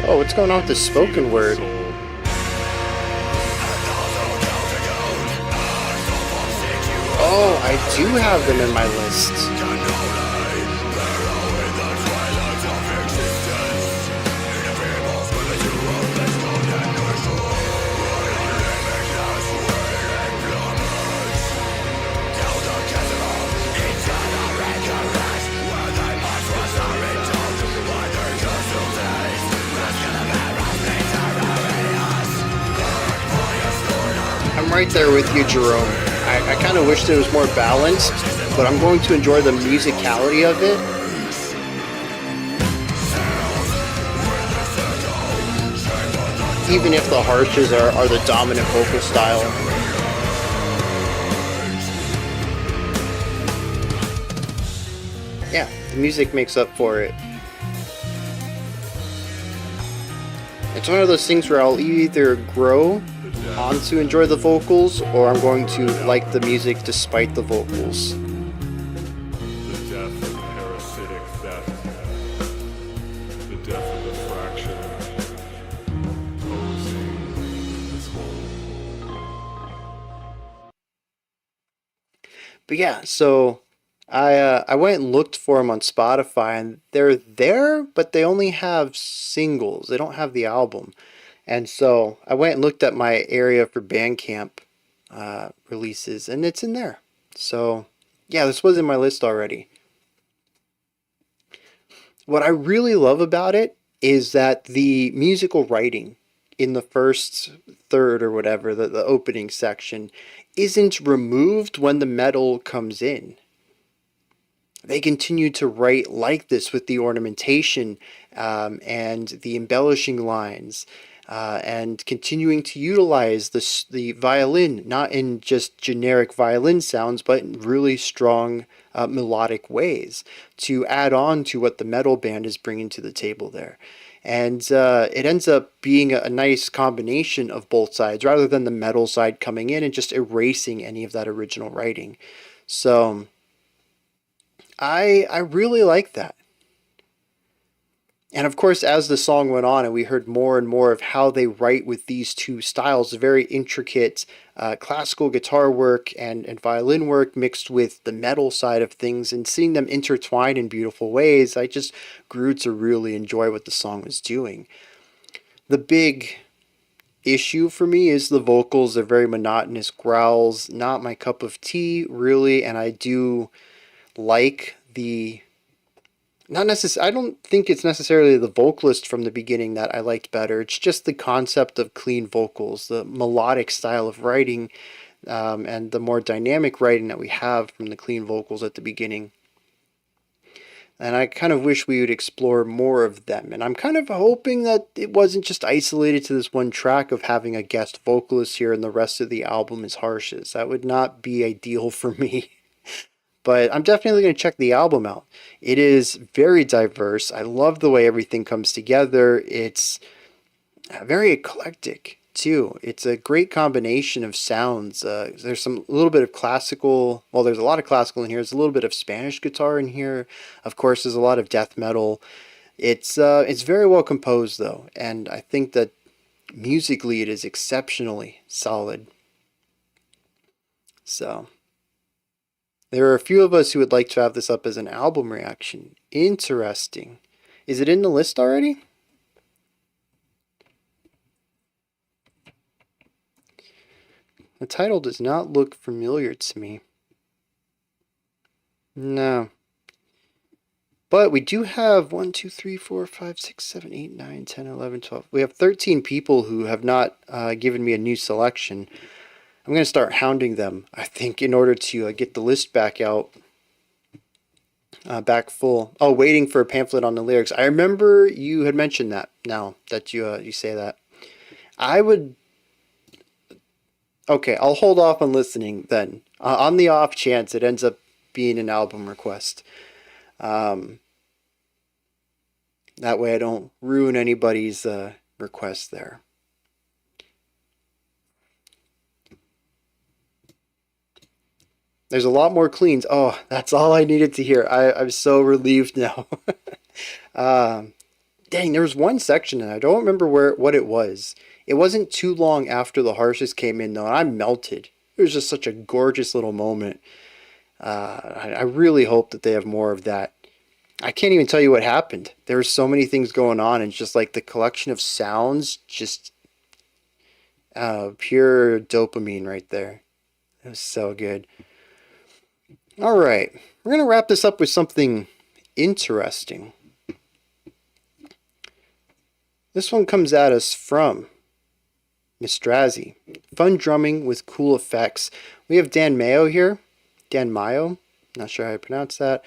Oh, what's going on with the spoken word? Oh, I do have them in my list. I'm right there with you, Jerome. I kind of wish it was more balanced, but I'm going to enjoy the musicality of it. Even if the harshes are the dominant vocal style. Yeah, the music makes up for it. It's one of those things where I'll either grow on to enjoy the vocals, or I'm going to like the music despite the vocals. The death of parasitic theft. The death of the fraction. Posing this whole. But yeah, so I went and looked for them on Spotify, and they're there, but they only have singles. They don't have the album. And so I went and looked at my area for Bandcamp releases, and it's in there. So yeah, this was in my list already. What I really love about it is that the musical writing in the first third or whatever, the opening section, isn't removed when the metal comes in. They continue to write like this with the ornamentation and the embellishing lines, and continuing to utilize the violin, not in just generic violin sounds, but in really strong melodic ways to add on to what the metal band is bringing to the table there. And it ends up being a nice combination of both sides, rather than the metal side coming in and just erasing any of that original writing. So I really like that. And of course, as the song went on and we heard more and more of how they write with these two styles, very intricate classical guitar work and violin work mixed with the metal side of things, and seeing them intertwine in beautiful ways, I just grew to really enjoy what the song was doing. The big issue for me is the vocals. They're very monotonous growls, not my cup of tea, really, and I do like the... I don't think it's necessarily the vocalist from the beginning that I liked better. It's just the concept of clean vocals, the melodic style of writing, and the more dynamic writing that we have from the clean vocals at the beginning. And I kind of wish we would explore more of them. And I'm kind of hoping that it wasn't just isolated to this one track of having a guest vocalist here and the rest of the album is Harshes. That would not be ideal for me. But I'm definitely going to check the album out. It is very diverse. I love the way everything comes together. It's very eclectic, too. It's a great combination of sounds. There's a little bit of classical. Well, there's a lot of classical in here. There's a little bit of Spanish guitar in here. Of course, there's a lot of death metal. It's very well composed, though. And I think that musically it is exceptionally solid. So... there are a few of us who would like to have this up as an album reaction. Interesting. Is it in the list already? The title does not look familiar to me. No. But we do have 1, 2, 3, 4, 5, 6, 7, 8, 9, 10, 11, 12. We have 13 people who have not given me a new selection. I'm going to start hounding them, I think, in order to get the list back out, back full. Oh, waiting for a pamphlet on the lyrics. I remember you had mentioned that now that you say that. I would... Okay, I'll hold off on listening then. On the off chance it ends up being an album request. That way I don't ruin anybody's request there. There's a lot more cleans. Oh, that's all I needed to hear. I'm so relieved now. Dang, there was one section, and I don't remember what it was. It wasn't too long after the Harshes came in, though, and I melted. It was just such a gorgeous little moment. I really hope that they have more of that. I can't even tell you what happened. There were so many things going on, and just like the collection of sounds, just pure dopamine right there. It was so good. All right, we're going to wrap this up with something interesting. This one comes at us from Mistrazi. Fun drumming with cool effects. We have Dan Mayo here. Dan Mayo. Not sure how I pronounce that.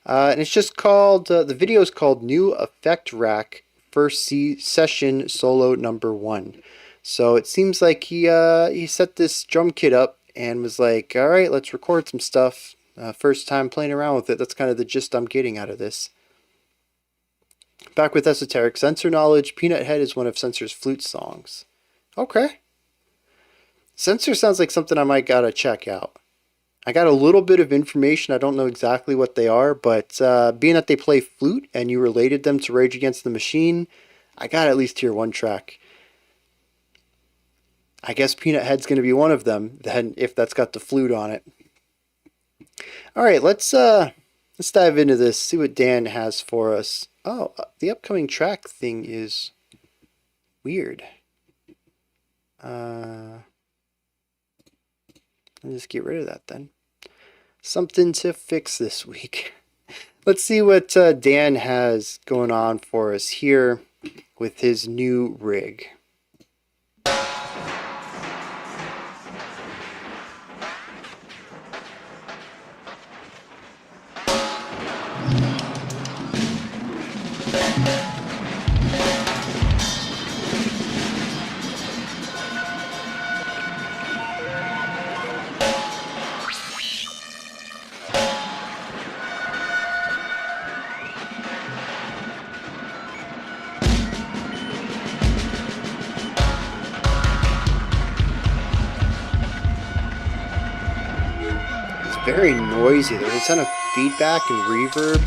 And it's just called, the video is called New Effect Rack First Session Solo Number 1. So it seems like he set this drum kit up and was like, all right, let's record some stuff. First time playing around with it. That's kind of the gist I'm getting out of this. Back with esoteric Sensor knowledge. Peanut Head is one of Sensor's flute songs. Okay. Sensor sounds like something I might gotta check out. I got a little bit of information. I don't know exactly what they are, but being that they play flute and you related them to Rage Against the Machine, I got at least hear one track. I guess Peanut Head's going to be one of them, then, if that's got the flute on it. All right, let's dive into this, see what Dan has for us. Oh, the upcoming track thing is weird. I'll just get rid of that then. Something to fix this week. Let's see what Dan has going on for us here with his new rig. Very noisy. There's a ton of feedback and reverb.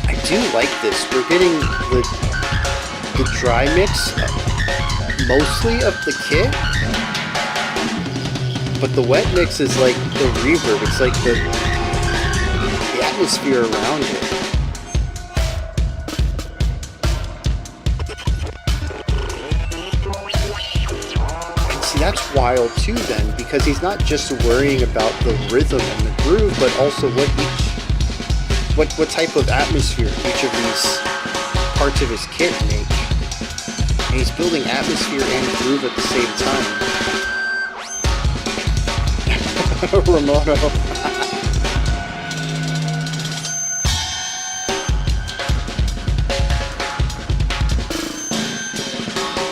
I do like this. We're getting the dry mix mostly of the kit. But the wet mix is like the reverb. It's like the atmosphere around it. And see, that's wild too then, because he's not just worrying about the rhythm and the groove, but also what type of atmosphere each of these parts of his kit make. And he's building atmosphere and groove at the same time. Ramono.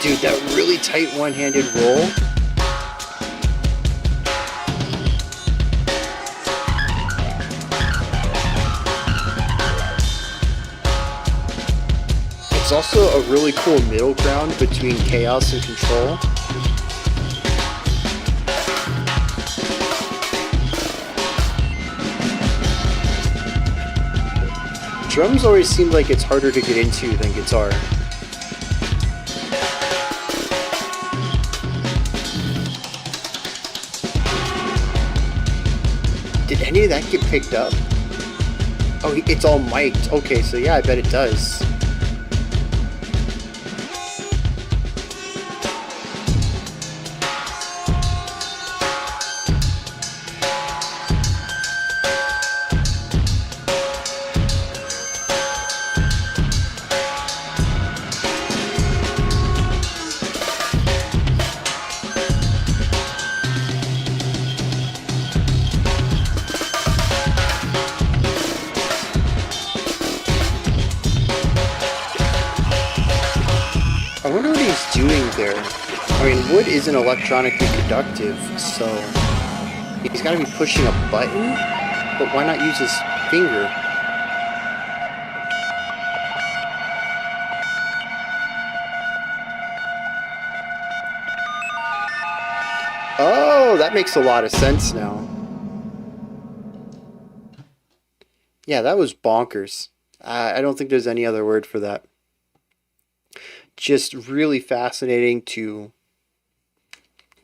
Dude, that really tight one-handed roll. It's also a really cool middle ground between chaos and control. Drums always seem like it's harder to get into than guitar. Did any of that get picked up? Oh, it's all mic'd. Okay, so yeah, I bet it does. I wonder what he's doing there. I mean, wood isn't electronically conductive, so he's got to be pushing a button, but why not use his finger? Oh, that makes a lot of sense now. Yeah, that was bonkers. I don't think there's any other word for that. Just really fascinating to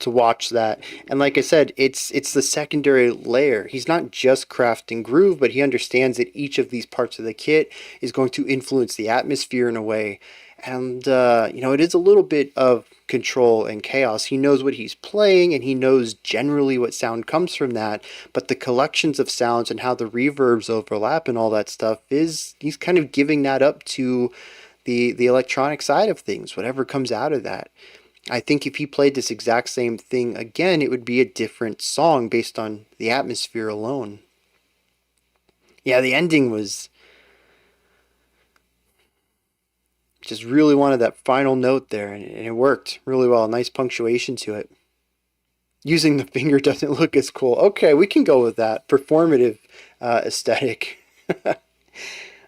watch that. And like I said, it's the secondary layer. He's not just crafting groove, but he understands that each of these parts of the kit is going to influence the atmosphere in a way. And you know, it is a little bit of control and chaos. He knows what he's playing, and he knows generally what sound comes from that, but the collections of sounds and how the reverbs overlap and all that stuff he's kind of giving that up to the electronic side of things, whatever comes out of that. I think if he played this exact same thing again, it would be a different song based on the atmosphere alone. Yeah, the ending was Just really wanted that final note there, and it worked really well. Nice punctuation to it. Using the finger doesn't look as cool. Okay, we can go with that. Performative aesthetic.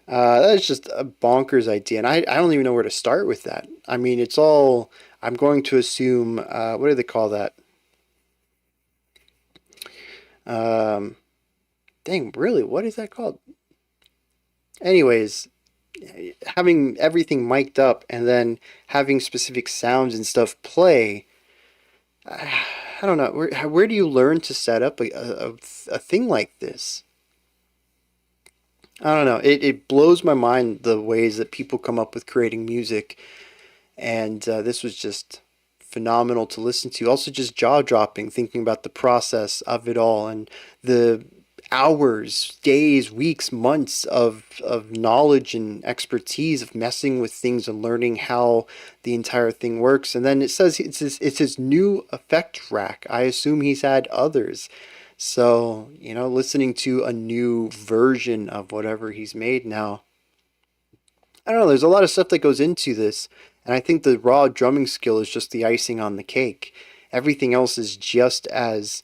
That's just a bonkers idea, and I don't even know where to start with that. I mean, it's all, I'm going to assume, what do they call that? Dang, really, what is that called? Anyways, having everything mic'd up and then having specific sounds and stuff play, I don't know, where do you learn to set up a thing like this? I don't know. It blows my mind the ways that people come up with creating music, and this was just phenomenal to listen to. Also, just jaw dropping, thinking about the process of it all and the hours, days, weeks, months of knowledge and expertise of messing with things and learning how the entire thing works. And then it says it's his new effect rack. I assume he's had others. So, you know, listening to a new version of whatever he's made now. I don't know, there's a lot of stuff that goes into this, and I think the raw drumming skill is just the icing on the cake. Everything else is just as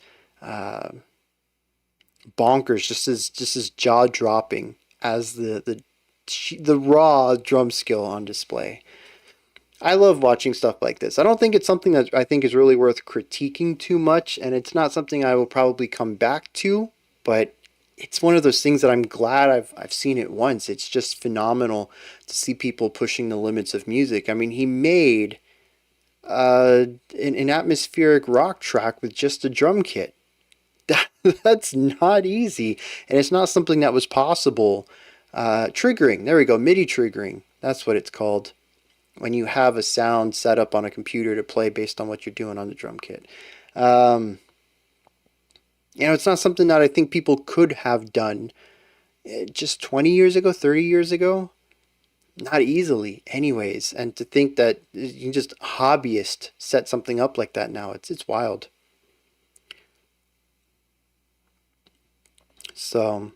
bonkers, just as jaw-dropping as the raw drum skill on display. I love watching stuff like this. I don't think it's something that I think is really worth critiquing too much, and it's not something I will probably come back to, but it's one of those things that I'm glad I've seen it once. It's just phenomenal to see people pushing the limits of music. I mean, he made an atmospheric rock track with just a drum kit. That's not easy, and it's not something that was possible. Triggering, there we go, MIDI triggering. That's what it's called. When you have a sound set up on a computer to play based on what you're doing on the drum kit. You know, it's not something that I think people could have done just 20 years ago, 30 years ago. Not easily, anyways. And to think that you can just hobbyist set something up like that now, it's wild. So,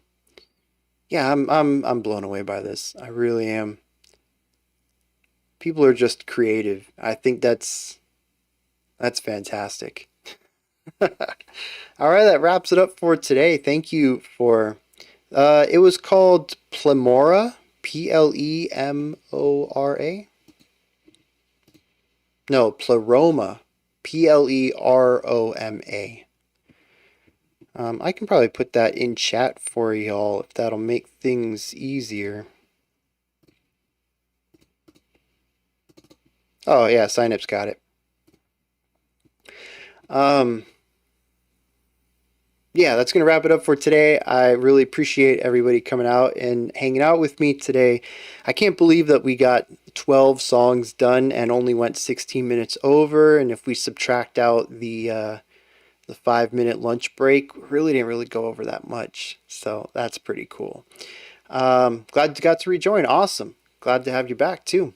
yeah, I'm blown away by this. I really am. People are just creative. I think that's fantastic. All right, that wraps it up for today. Thank you for it was called Plemora, Plemora. No, Pleroma, Pleroma. I can probably put that in chat for y'all if that'll make things easier. Oh yeah, Synapse got it. Yeah, that's going to wrap it up for today. I really appreciate everybody coming out and hanging out with me today. I can't believe that we got 12 songs done and only went 16 minutes over. And if we subtract out the 5-minute lunch break, we really didn't really go over that much. So that's pretty cool. Glad you got to rejoin. Awesome. Glad to have you back too.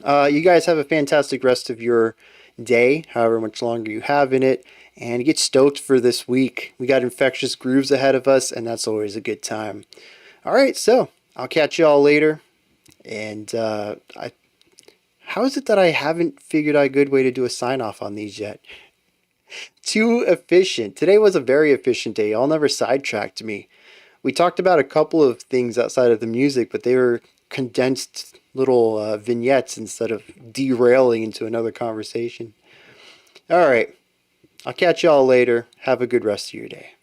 You guys have a fantastic rest of your day, however much longer you have in it, and get stoked for this week. We got Infectious Grooves ahead of us, and that's always a good time. All right, so I'll catch you all later. And how is it that I haven't figured out a good way to do a sign off on these yet? Too efficient. Today was a very efficient day. Y'all never sidetracked me. We talked about a couple of things outside of the music, but they were condensed little vignettes instead of derailing into another conversation. All right. I'll catch y'all later. Have a good rest of your day.